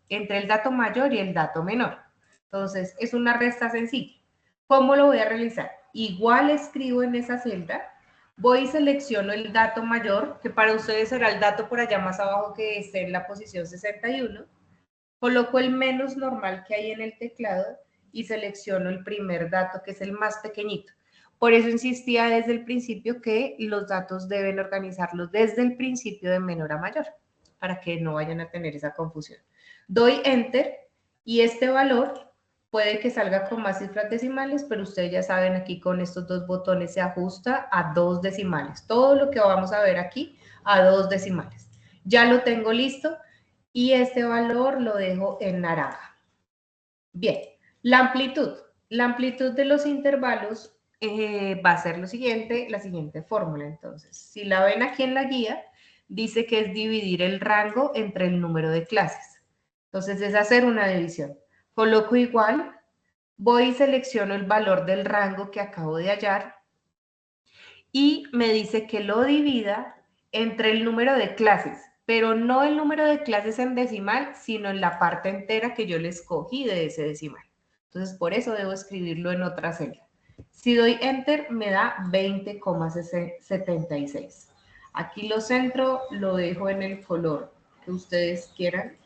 entre el dato mayor y el dato menor. Entonces, es una resta sencilla. ¿Cómo lo voy a realizar? Igual escribo en esa celda, voy y selecciono el dato mayor, que para ustedes será el dato por allá más abajo que esté en la posición 61. Coloco el menos normal que hay en el teclado y selecciono el primer dato, que es el más pequeñito. Por eso insistía desde el principio que los datos deben organizarlos desde el principio de menor a mayor, para que no vayan a tener esa confusión. Doy Enter y este valor puede que salga con más cifras decimales, pero ustedes ya saben, aquí con estos dos botones se ajusta a 2 decimales. Todo lo que vamos a ver aquí a 2 decimales. Ya lo tengo listo y este valor lo dejo en naranja. Bien, la amplitud de los intervalos va a ser la siguiente fórmula. Entonces, si la ven aquí en la guía, dice que es dividir el rango entre el número de clases. Entonces, es hacer una división. Coloco igual, voy y selecciono el valor del rango que acabo de hallar y me dice que lo divida entre el número de clases, pero no el número de clases en decimal, sino en la parte entera que yo le escogí de ese decimal. Entonces, por eso debo escribirlo en otra celda. Si doy Enter, me da 20,76. Aquí lo centro, lo dejo en el color que ustedes quieran.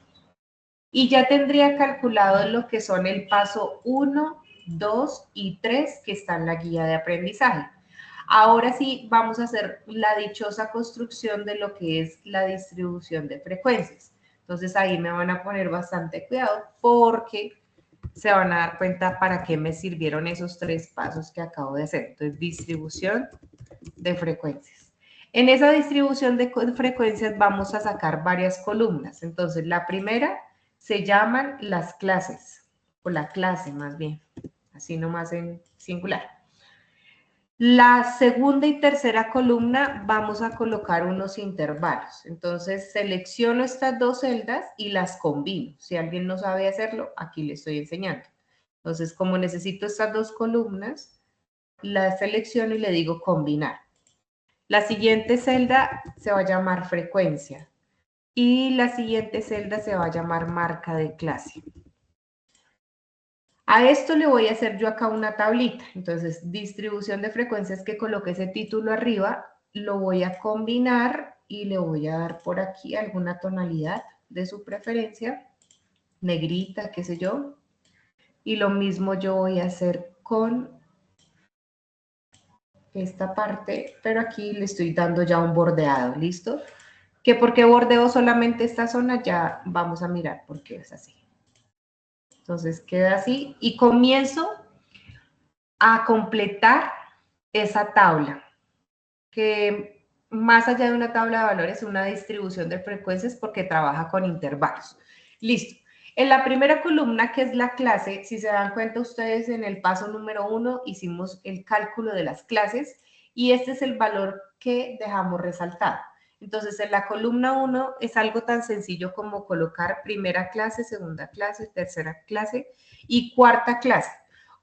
Y ya tendría calculado lo que son el paso 1, 2 y 3 que está en la guía de aprendizaje. Ahora sí vamos a hacer la dichosa construcción de lo que es la distribución de frecuencias. Entonces ahí me van a poner bastante cuidado porque se van a dar cuenta para qué me sirvieron esos 3 pasos que acabo de hacer. Entonces, distribución de frecuencias. En esa distribución de frecuencias vamos a sacar varias columnas. Entonces, la primera se llaman las clases, o la clase más bien, así nomás en singular. La segunda y tercera columna vamos a colocar unos intervalos. Entonces, selecciono estas 2 celdas y las combino. Si alguien no sabe hacerlo, aquí le estoy enseñando. Entonces, como necesito estas 2 columnas, las selecciono y le digo combinar. La siguiente celda se va a llamar frecuencia y la siguiente celda se va a llamar marca de clase. A esto le voy a hacer yo acá una tablita. Entonces, distribución de frecuencias, que coloque ese título arriba, lo voy a combinar y le voy a dar por aquí alguna tonalidad de su preferencia, negrita, qué sé yo. Y lo mismo yo voy a hacer con esta parte, pero aquí le estoy dando ya un bordeado, ¿listo? Que porque bordeo solamente esta zona, ya vamos a mirar por qué es así. Entonces queda así y comienzo a completar esa tabla, que más allá de una tabla de valores es una distribución de frecuencias porque trabaja con intervalos. Listo. En la primera columna, que es la clase, si se dan cuenta ustedes, en el paso número 1 hicimos el cálculo de las clases y este es el valor que dejamos resaltado. Entonces, en la columna 1 es algo tan sencillo como colocar primera clase, segunda clase, tercera clase y cuarta clase.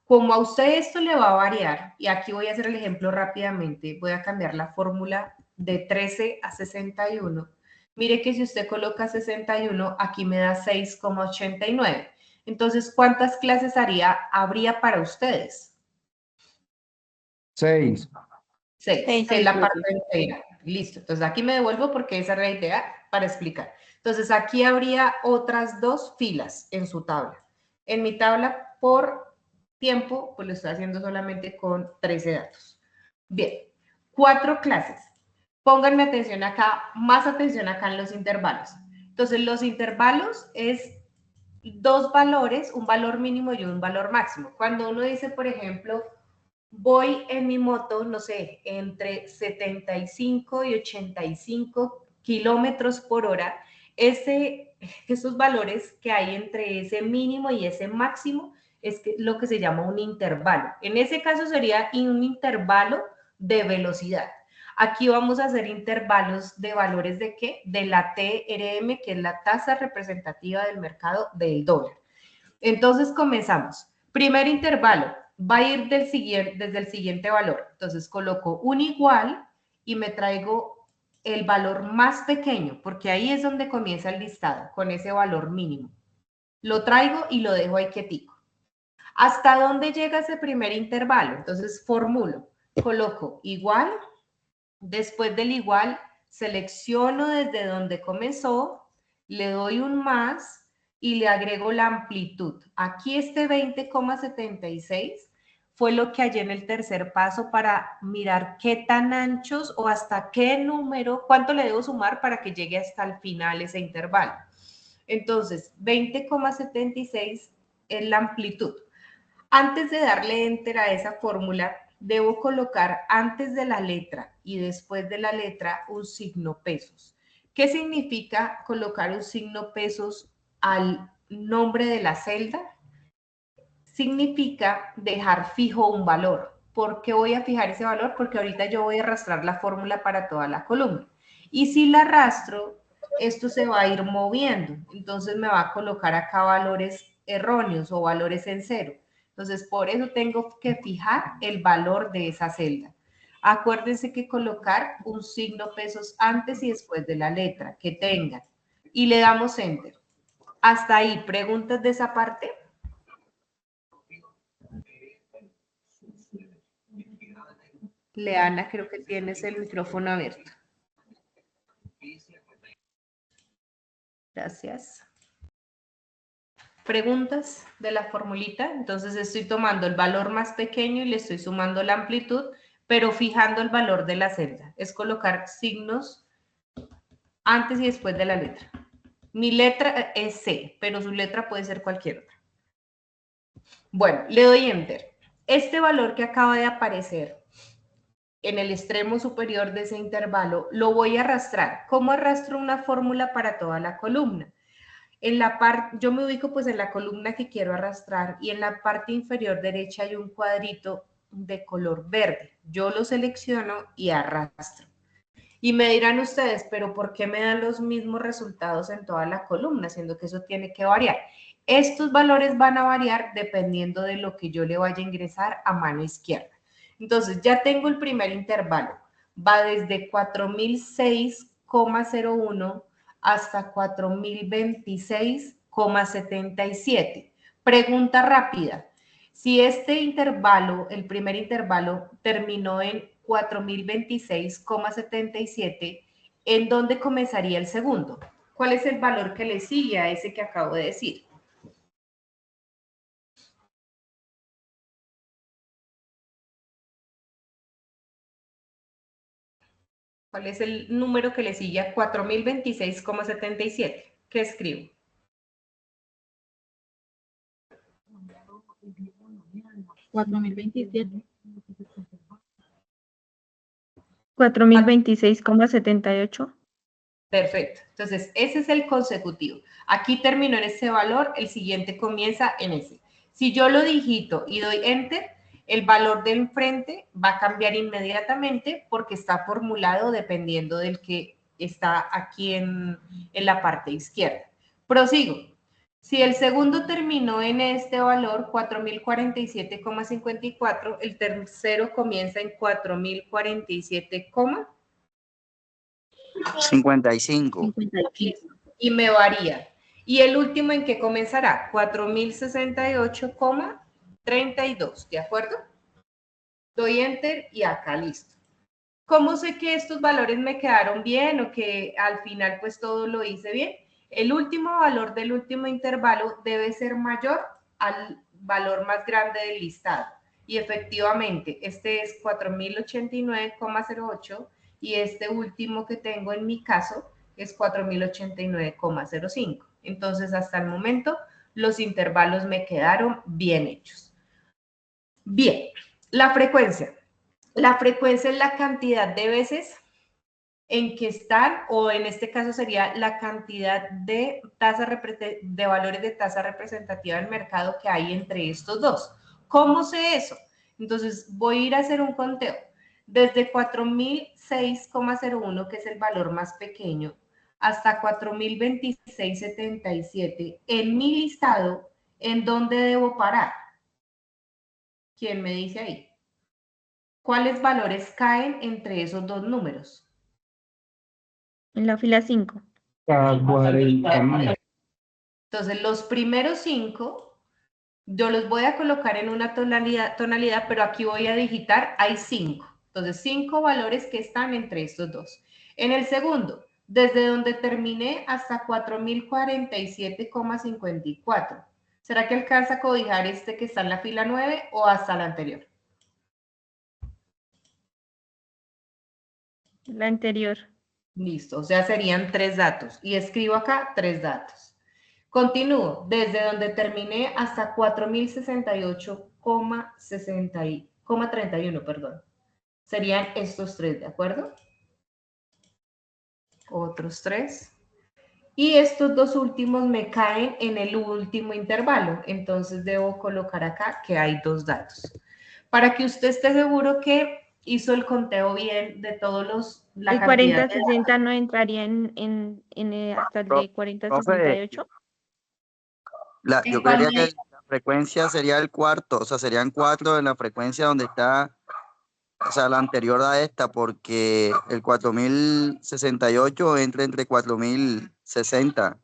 Como a usted esto le va a variar, y aquí voy a hacer el ejemplo rápidamente, voy a cambiar la fórmula de 13 a 61. Mire que si usted coloca 61, aquí me da 6,89. Entonces, ¿cuántas clases habría para ustedes? 6. 6, que es la parte entera. Listo. Entonces, aquí me devuelvo porque esa era la idea para explicar. Entonces, aquí habría otras 2 filas en su tabla. En mi tabla, por tiempo, pues lo estoy haciendo solamente con 13 datos. Bien, 4 clases. Pónganme atención acá, más atención acá en los intervalos. Entonces, los intervalos es 2 valores, un valor mínimo y un valor máximo. Cuando uno dice, por ejemplo, voy en mi moto, no sé, entre 75 y 85 kilómetros por hora, esos valores que hay entre ese mínimo y ese máximo es lo que se llama un intervalo. En ese caso sería un intervalo de velocidad. Aquí vamos a hacer intervalos de valores ¿de qué? De la TRM, que es la tasa representativa del mercado del dólar. Entonces comenzamos. Primer intervalo va a ir desde el siguiente valor. Entonces coloco un igual y me traigo el valor más pequeño, porque ahí es donde comienza el listado, con ese valor mínimo. Lo traigo y lo dejo ahí quietico. ¿Hasta dónde llega ese primer intervalo? Entonces formulo, coloco igual, después del igual selecciono desde donde comenzó, le doy un más y le agrego la amplitud. Aquí este 20,76 fue lo que hallé en el tercer paso para mirar qué tan anchos o hasta qué número, cuánto le debo sumar para que llegue hasta el final ese intervalo. Entonces, 20,76 es la amplitud. Antes de darle enter a esa fórmula, debo colocar antes de la letra y después de la letra un signo pesos. ¿Qué significa colocar un signo pesos al nombre de la celda? Significa dejar fijo un valor. ¿Por qué voy a fijar ese valor? Porque ahorita yo voy a arrastrar la fórmula para toda la columna. Y si la arrastro, esto se va a ir moviendo. Entonces me va a colocar acá valores erróneos o valores en cero. Entonces, por eso tengo que fijar el valor de esa celda. Acuérdense que colocar un signo pesos antes y después de la letra que tengan. Y le damos enter. Hasta ahí, ¿preguntas de esa parte? Leana, creo que tienes el micrófono abierto. Gracias. ¿Preguntas de la formulita? Entonces estoy tomando el valor más pequeño y le estoy sumando la amplitud, pero fijando el valor de la celda. Es colocar signos antes y después de la letra. Mi letra es C, pero su letra puede ser cualquier otra. Bueno, le doy enter. Este valor que acaba de aparecer en el extremo superior de ese intervalo, lo voy a arrastrar. ¿Cómo arrastro una fórmula para toda la columna? En la parte, yo me ubico pues en la columna que quiero arrastrar y en la parte inferior derecha hay un cuadrito de color verde. Yo lo selecciono y arrastro. Y me dirán ustedes, pero ¿por qué me dan los mismos resultados en toda la columna? Siendo que eso tiene que variar. Estos valores van a variar dependiendo de lo que yo le vaya a ingresar a mano izquierda. Entonces, ya tengo el primer intervalo. Va desde 4006,01 hasta 4026,77. Pregunta rápida. Si este intervalo, el primer intervalo, terminó en 4026,77, ¿en dónde comenzaría el segundo? ¿Cuál es el valor que le sigue a ese que acabo de decir? ¿Cuál es el número que le sigue a 4026,77? ¿Qué escribo? $4,027. 4,026,78. Perfecto. Entonces, ese es el consecutivo. Aquí terminó en ese valor, el siguiente comienza en ese. Si yo lo digito y doy enter, el valor de enfrente va a cambiar inmediatamente porque está formulado dependiendo del que está aquí en la parte izquierda. Prosigo. Si el segundo terminó en este valor, 4047,54, el tercero comienza en 4047,55. 55. Y me varía. ¿Y el último en qué comenzará? 4068,32, ¿de acuerdo? Doy enter y acá listo. ¿Cómo sé que estos valores me quedaron bien o que al final pues todo lo hice bien? El último valor del último intervalo debe ser mayor al valor más grande del listado. Y efectivamente, este es 4089,08 y este último que tengo en mi caso es 4089,05. Entonces, hasta el momento, los intervalos me quedaron bien hechos. Bien, la frecuencia. La frecuencia es la cantidad de veces en que están, o en este caso sería la cantidad de valores de tasa representativa del mercado que hay entre estos dos. ¿Cómo sé eso? Entonces, voy a ir a hacer un conteo. Desde 4006,01, que es el valor más pequeño, hasta 4026,77, en mi listado, ¿en dónde debo parar? ¿Quién me dice ahí? ¿Cuáles valores caen entre esos dos números? En la fila 5. Entonces, los primeros 5, yo los voy a colocar en una tonalidad, pero aquí voy a digitar, hay 5. Entonces, 5 valores que están entre estos dos. En el segundo, desde donde terminé hasta 4047,54. ¿Será que alcanza a cobijar este que está en la fila 9 o hasta la anterior? La anterior. Listo, o sea, serían 3 datos. Y escribo acá 3 datos. Continúo desde donde terminé hasta 4068,31, perdón. Serían estos 3, ¿de acuerdo? Otros 3. Y estos dos últimos me caen en el último intervalo. Entonces debo colocar acá que hay 2 datos. Para que usted esté seguro que hizo el conteo bien de todos los... El 4060 no entraría hasta el de 4068. Yo creería que la frecuencia sería el cuarto, o sea, serían 4 en la frecuencia donde está, o sea, la anterior a esta, porque el 4068 entra entre 4060,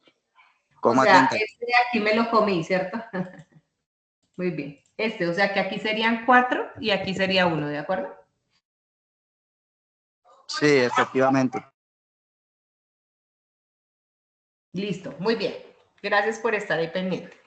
O sea, 30. este de aquí me lo comí, ¿cierto? Muy bien. O sea que aquí serían 4 y aquí sería 1, ¿de acuerdo? Sí, efectivamente. Listo, muy bien. Gracias por estar ahí pendiente.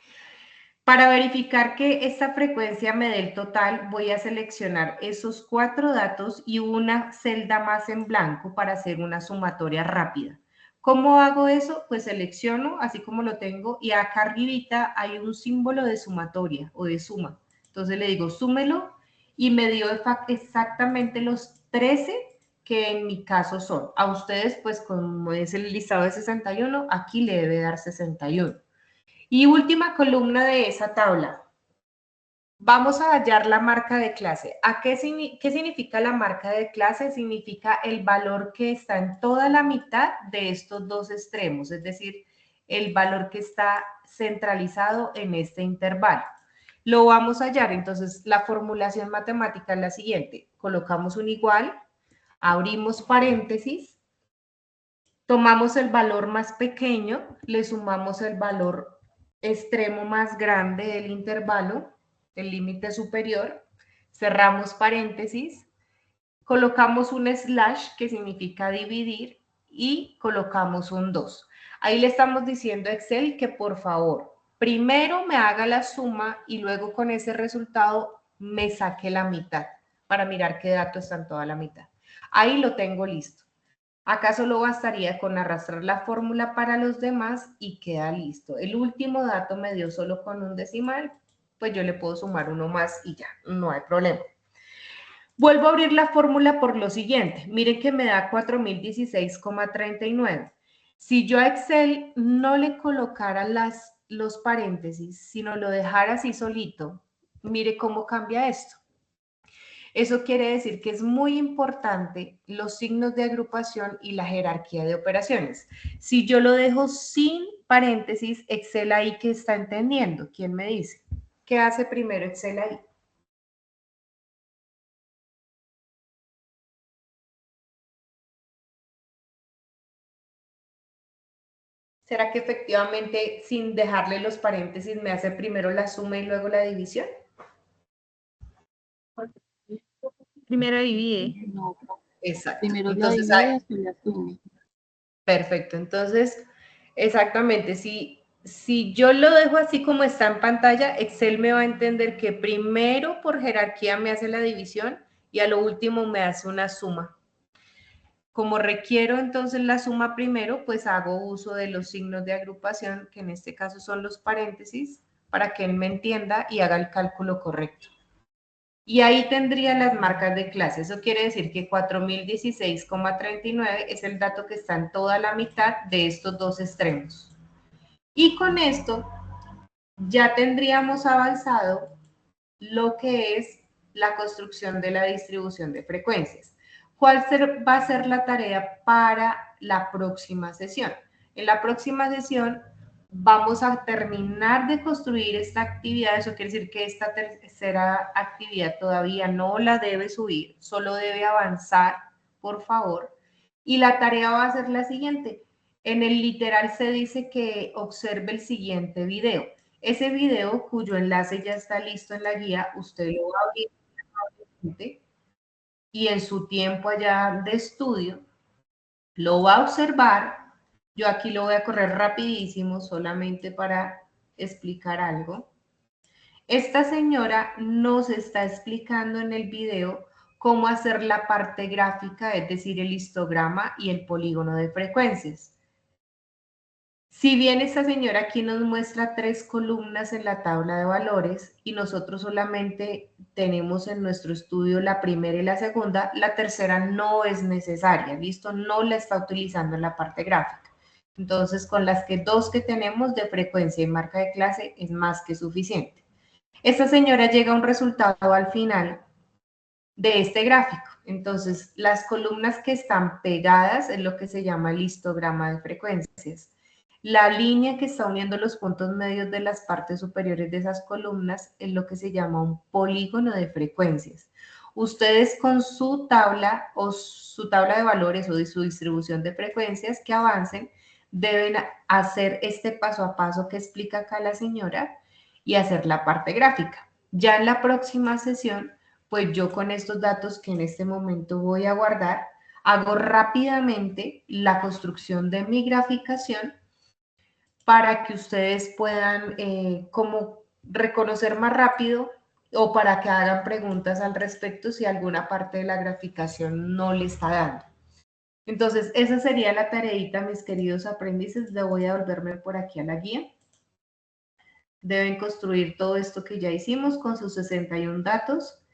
Para verificar que esta frecuencia me dé el total, voy a seleccionar esos 4 datos y una celda más en blanco para hacer una sumatoria rápida. ¿Cómo hago eso? Pues selecciono, así como lo tengo, y acá arribita hay un símbolo de sumatoria o de suma. Entonces le digo, súmelo, y me dio exactamente los 13 que en mi caso son. A ustedes, pues como es el listado de 61, aquí le debe dar 61. Y última columna de esa tabla. Vamos a hallar la marca de clase. ¿Qué significa la marca de clase? Significa el valor que está en toda la mitad de estos dos extremos, es decir, el valor que está centralizado en este intervalo. Lo vamos a hallar, entonces la formulación matemática es la siguiente. Colocamos un igual, abrimos paréntesis, tomamos el valor más pequeño, le sumamos el valor extremo más grande del intervalo, el límite superior, cerramos paréntesis, colocamos un slash que significa dividir y colocamos un 2. Ahí le estamos diciendo a Excel que por favor, primero me haga la suma y luego con ese resultado me saque la mitad para mirar qué dato está en toda la mitad. Ahí lo tengo listo. Acá solo bastaría con arrastrar la fórmula para los demás y queda listo. El último dato me dio solo con un decimal, pues yo le puedo sumar uno más y ya, no hay problema. Vuelvo a abrir la fórmula por lo siguiente. Miren que me da 4016,39. Si yo a Excel no le colocara los paréntesis, sino lo dejara así solito, mire cómo cambia esto. Eso quiere decir que es muy importante los signos de agrupación y la jerarquía de operaciones. Si yo lo dejo sin paréntesis, Excel ahí, ¿qué está entendiendo? ¿Quién me dice? ¿Qué hace primero Excel ahí? ¿Será que efectivamente sin dejarle los paréntesis me hace primero la suma y luego la división? Primero divide. No, Exacto. primero la Entonces, divide, después la suma. perfecto. Entonces, exactamente, si yo lo dejo así como está en pantalla, Excel me va a entender que primero por jerarquía me hace la división y a lo último me hace una suma. Como requiero entonces la suma primero, pues hago uso de los signos de agrupación, que en este caso son los paréntesis, para que él me entienda y haga el cálculo correcto. Y ahí tendría las marcas de clase. Eso quiere decir que 4016,39 es el dato que está en toda la mitad de estos dos extremos. Y con esto ya tendríamos avanzado lo que es la construcción de la distribución de frecuencias. ¿Cuál va a ser la tarea para la próxima sesión? En la próxima sesión vamos a terminar de construir esta actividad. Eso quiere decir que esta tercera actividad todavía no la debe subir, solo debe avanzar, por favor. Y la tarea va a ser la siguiente. En el literal se dice que observe el siguiente video. Ese video, cuyo enlace ya está listo en la guía, usted lo va a abrir y en su tiempo allá de estudio lo va a observar. Yo aquí lo voy a correr rapidísimo solamente para explicar algo. Esta señora nos está explicando en el video cómo hacer la parte gráfica, es decir, el histograma y el polígono de frecuencias. Si bien esta señora aquí nos muestra 3 columnas en la tabla de valores y nosotros solamente tenemos en nuestro estudio la primera y la segunda, la tercera no es necesaria, ¿listo? No la está utilizando en la parte gráfica. Entonces, con las 2 que tenemos de frecuencia y marca de clase es más que suficiente. Esta señora llega a un resultado al final de este gráfico. Entonces, las columnas que están pegadas es lo que se llama el histograma de frecuencias. La línea que está uniendo los puntos medios de las partes superiores de esas columnas es lo que se llama un polígono de frecuencias. Ustedes con su tabla o su tabla de valores o de su distribución de frecuencias que avancen, deben hacer este paso a paso que explica acá la señora y hacer la parte gráfica. Ya en la próxima sesión, pues yo con estos datos que en este momento voy a guardar, hago rápidamente la construcción de mi graficación para que ustedes puedan como reconocer más rápido o para que hagan preguntas al respecto si alguna parte de la graficación no le está dando. Entonces, esa sería la tareita, mis queridos aprendices. Le voy a volverme por aquí a la guía. Deben construir todo esto que ya hicimos con sus 61 datos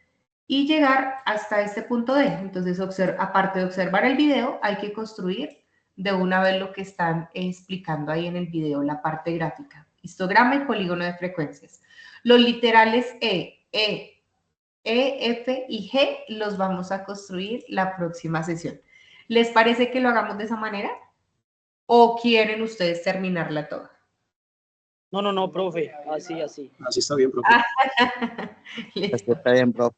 y llegar hasta este punto D. Entonces, aparte de observar el video, hay que construir de una vez lo que están explicando ahí en el video, la parte gráfica. Histograma y polígono de frecuencias. Los literales E, F y G los vamos a construir la próxima sesión. ¿Les parece que lo hagamos de esa manera? ¿O quieren ustedes terminarla toda? No, profe, así. Así está bien, profe. Listo. Está bien, profe.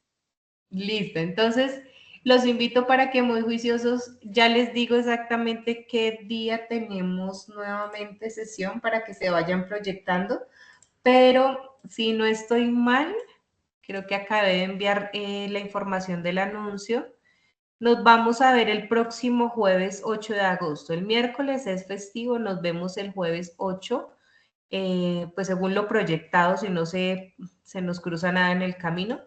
Listo, entonces los invito para que muy juiciosos, ya les digo exactamente qué día tenemos nuevamente sesión para que se vayan proyectando, pero si no estoy mal, creo que acabé de enviar la información del anuncio. Nos vamos a ver el próximo jueves 8 de agosto. El miércoles es festivo, nos vemos el jueves 8, pues según lo proyectado, si no se nos cruza nada en el camino,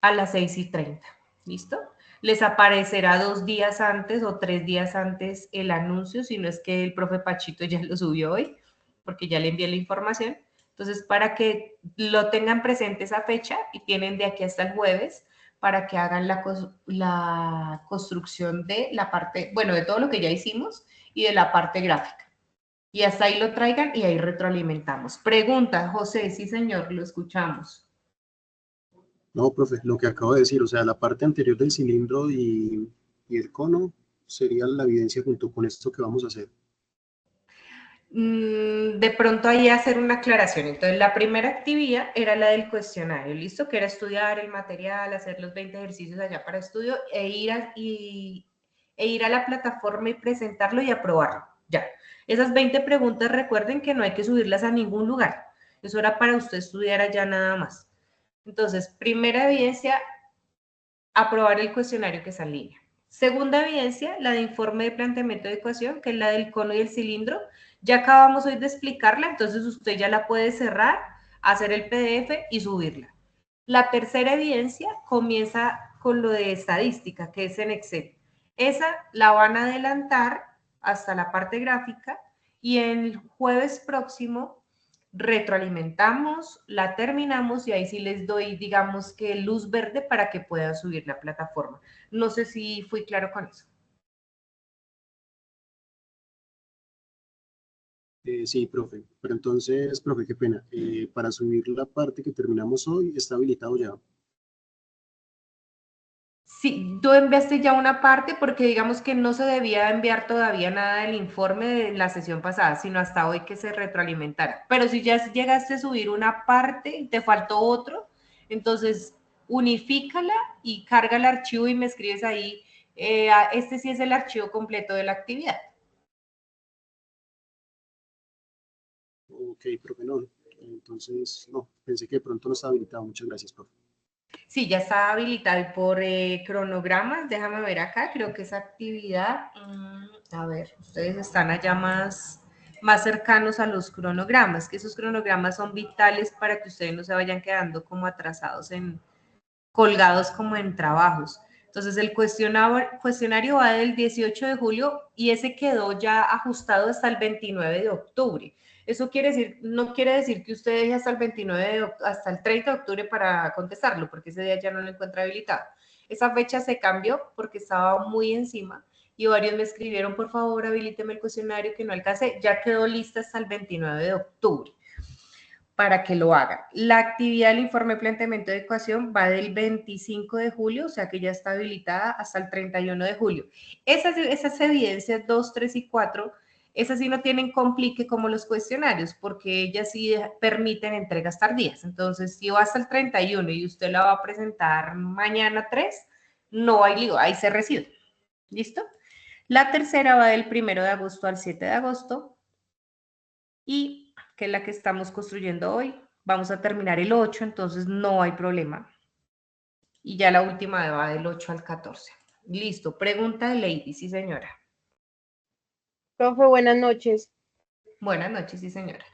a las 6:30. ¿Listo? Les aparecerá 2 días antes o 3 días antes el anuncio, si no es que el profe Pachito ya lo subió hoy, porque ya le envié la información. Entonces, para que lo tengan presente esa fecha y tienen de aquí hasta el jueves para que hagan la construcción de la parte, bueno, de todo lo que ya hicimos y de la parte gráfica. Y hasta ahí lo traigan y ahí retroalimentamos. Pregunta, José, sí señor, lo escuchamos. No, profe, lo que acabo de decir, o sea, la parte anterior del cilindro y el cono sería la evidencia junto con esto que vamos a hacer. De pronto ahí hacer una aclaración. Entonces, la primera actividad era la del cuestionario, ¿listo? Que era estudiar el material, hacer los 20 ejercicios allá para estudio e ir a la plataforma y presentarlo y aprobarlo. Ya. Esas 20 preguntas, recuerden que no hay que subirlas a ningún lugar. Eso era para usted estudiar allá nada más. Entonces, primera evidencia, aprobar el cuestionario que está en línea. Segunda evidencia, la de informe de planteamiento de ecuación, que es la del cono y el cilindro. Ya acabamos hoy de explicarla, entonces usted ya la puede cerrar, hacer el PDF y subirla. La tercera evidencia comienza con lo de estadística, que es en Excel. Esa la van a adelantar hasta la parte gráfica y el jueves próximo retroalimentamos, la terminamos y ahí sí les doy, digamos que luz verde para que puedan subir la plataforma. No sé si fui claro con eso. Sí, profe, pero entonces, profe, qué pena, para subir la parte que terminamos hoy está habilitado ya. Sí, tú enviaste ya una parte porque digamos que no se debía enviar todavía nada del informe de la sesión pasada, sino hasta hoy que se retroalimentara. Pero si ya llegaste a subir una parte y te faltó otro, entonces unifícala y carga el archivo y me escribes ahí, este sí es el archivo completo de la actividad. Ok, profe, no. Entonces, no, pensé que de pronto no estaba habilitado. Muchas gracias, profe. Sí, ya está habilitado y por cronogramas, déjame ver acá, creo que esa actividad, a ver, ustedes están allá más más cercanos a los cronogramas, que esos cronogramas son vitales para que ustedes no se vayan quedando como atrasados colgados como en trabajos. Entonces el cuestionario va del 18 de julio y ese quedó ya ajustado hasta el 29 de octubre. Eso quiere decir, no quiere decir que usted deje hasta hasta el 30 de octubre para contestarlo, porque ese día ya no lo encuentra habilitado. Esa fecha se cambió porque estaba muy encima y varios me escribieron, por favor, habilíteme el cuestionario que no alcancé. Ya quedó lista hasta el 29 de octubre para que lo hagan. La actividad del informe de planteamiento de ecuación va del 25 de julio, o sea que ya está habilitada hasta el 31 de julio. Esas evidencias 2, 3 y 4, esas sí no tienen complique como los cuestionarios, porque ellas sí permiten entregas tardías. Entonces, si va hasta el 31 y usted la va a presentar mañana 3, no hay lío, ahí se recibe. ¿Listo? La tercera va del 1 de agosto al 7 de agosto y que es la que estamos construyendo hoy. Vamos a terminar el 8, entonces no hay problema. Y ya la última va del 8 al 14. Listo. Pregunta de Lady, sí señora. Profe, buenas noches. Buenas noches, sí señora.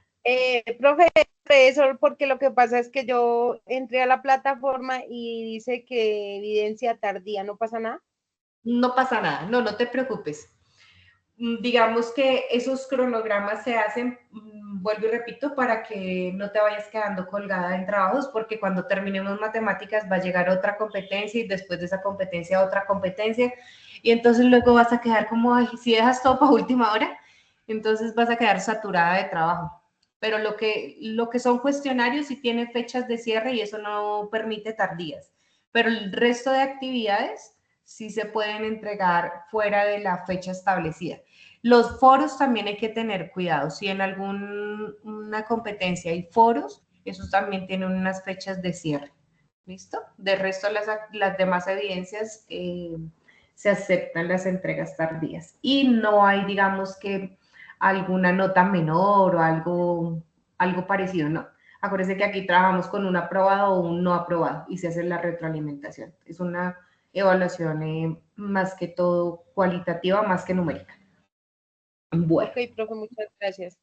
Profe, eso porque lo que pasa es que yo entré a la plataforma y dice que evidencia tardía, ¿no pasa nada? No pasa nada, no te preocupes. Digamos que esos cronogramas se hacen, vuelvo y repito, para que no te vayas quedando colgada en trabajos, porque cuando terminemos matemáticas va a llegar otra competencia y después de esa competencia otra competencia, y entonces luego vas a quedar como, ay, si dejas todo para última hora, entonces vas a quedar saturada de trabajo. Pero lo que son cuestionarios sí tiene fechas de cierre y eso no permite tardías. Pero el resto de actividades sí se pueden entregar fuera de la fecha establecida. Los foros también hay que tener cuidado. Si en alguna competencia hay foros, esos también tienen unas fechas de cierre. ¿Listo? De resto, las demás evidencias se aceptan las entregas tardías. Y no hay, digamos que, alguna nota menor o algo parecido, no. Acuérdense que aquí trabajamos con un aprobado o un no aprobado y se hace la retroalimentación. Es una evaluación más que todo cualitativa, más que numérica. Bueno. Ok, profe, muchas gracias.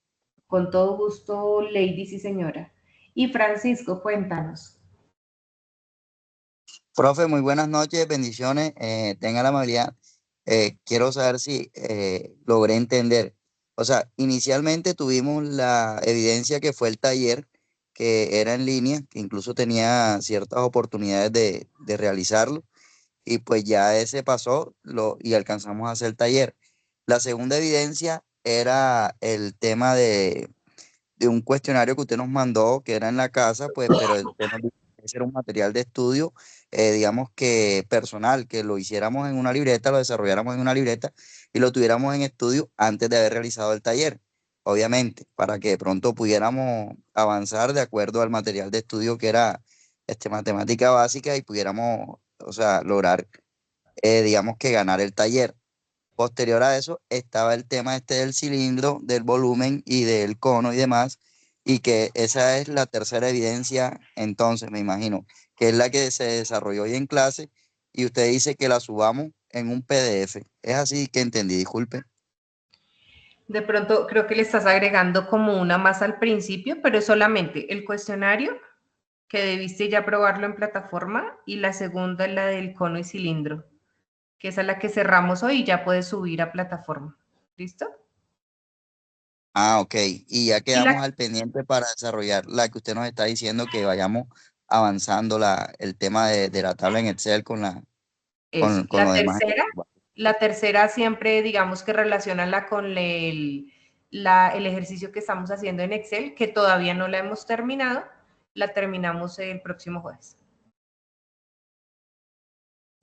Con todo gusto, Lady, sí señora. Y Francisco, cuéntanos. Profe, muy buenas noches, bendiciones. Tenga la amabilidad. Quiero saber si logré entender. O sea, inicialmente tuvimos la evidencia que fue el taller, que era en línea, que incluso tenía ciertas oportunidades de realizarlo, y pues ya ese pasó y alcanzamos a hacer el taller. La segunda evidencia era el tema de un cuestionario que usted nos mandó, que era en la casa, pues, pero usted nos dijo que ese era un material de estudio, digamos que personal, que lo hiciéramos en una libreta, lo desarrolláramos en una libreta y lo tuviéramos en estudio antes de haber realizado el taller, obviamente, para que de pronto pudiéramos avanzar de acuerdo al material de estudio que era matemática básica y pudiéramos, o sea, lograr, digamos que ganar el taller. Posterior a eso estaba el tema este del cilindro, del volumen y del cono y demás, y que esa es la tercera evidencia, entonces me imagino, que es la que se desarrolló hoy en clase, y usted dice que la subamos en un PDF. Es así que entendí, disculpe. De pronto creo que le estás agregando como una más al principio, pero es solamente el cuestionario, que debiste ya probarlo en plataforma, y la segunda es la del cono y cilindro, que esa es la que cerramos hoy y ya puedes subir a plataforma. ¿Listo? Ah, ok. Y ya Y quedamos al pendiente para desarrollar la que usted nos está diciendo, que vayamos avanzando el tema de la tabla en Excel eso. con lo demás. La tercera siempre, digamos que relacionala con el ejercicio que estamos haciendo en Excel, que todavía no la hemos terminado, la terminamos el próximo jueves.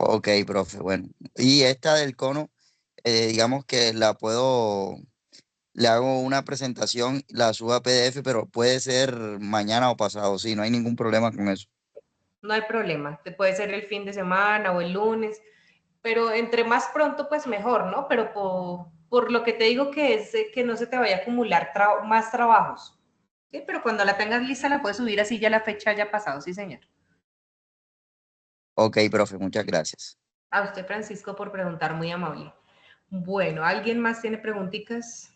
Ok, profe, bueno. Y esta del cono, digamos que le hago una presentación, la subo a PDF, pero puede ser mañana o pasado, sí, no hay ningún problema con eso. No hay problema, te puede ser el fin de semana o el lunes, pero entre más pronto, pues mejor, ¿no? Pero por lo que te digo que es que no se te vaya a acumular más trabajos. ¿Sí? Pero cuando la tengas lista la puedes subir así ya la fecha haya pasado, sí señor. Ok, profe, muchas gracias. A usted, Francisco, por preguntar, muy amable. Bueno, ¿alguien más tiene preguntitas?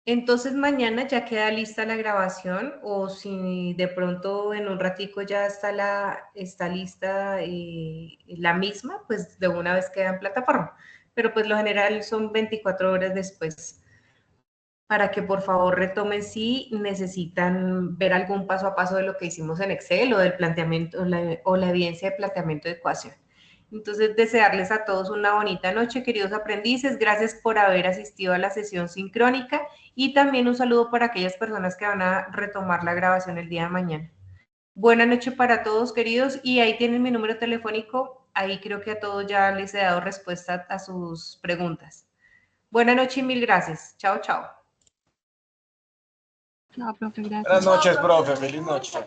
Entonces mañana ya queda lista la grabación, o si de pronto en un ratico ya está lista la misma, pues de una vez queda en plataforma. Pero pues lo general son 24 horas después, para que por favor retomen si necesitan ver algún paso a paso de lo que hicimos en Excel o del planteamiento o la evidencia de planteamiento de ecuación. Entonces, desearles a todos una bonita noche, queridos aprendices. Gracias por haber asistido a la sesión sincrónica y también un saludo para aquellas personas que van a retomar la grabación el día de mañana. Buena noche para todos, queridos, y ahí tienen mi número telefónico. Ahí creo que a todos ya les he dado respuesta a sus preguntas. Buena noche y mil gracias. Chao, chao. Chao, profe, gracias. Buenas noches, profe. Feliz noche.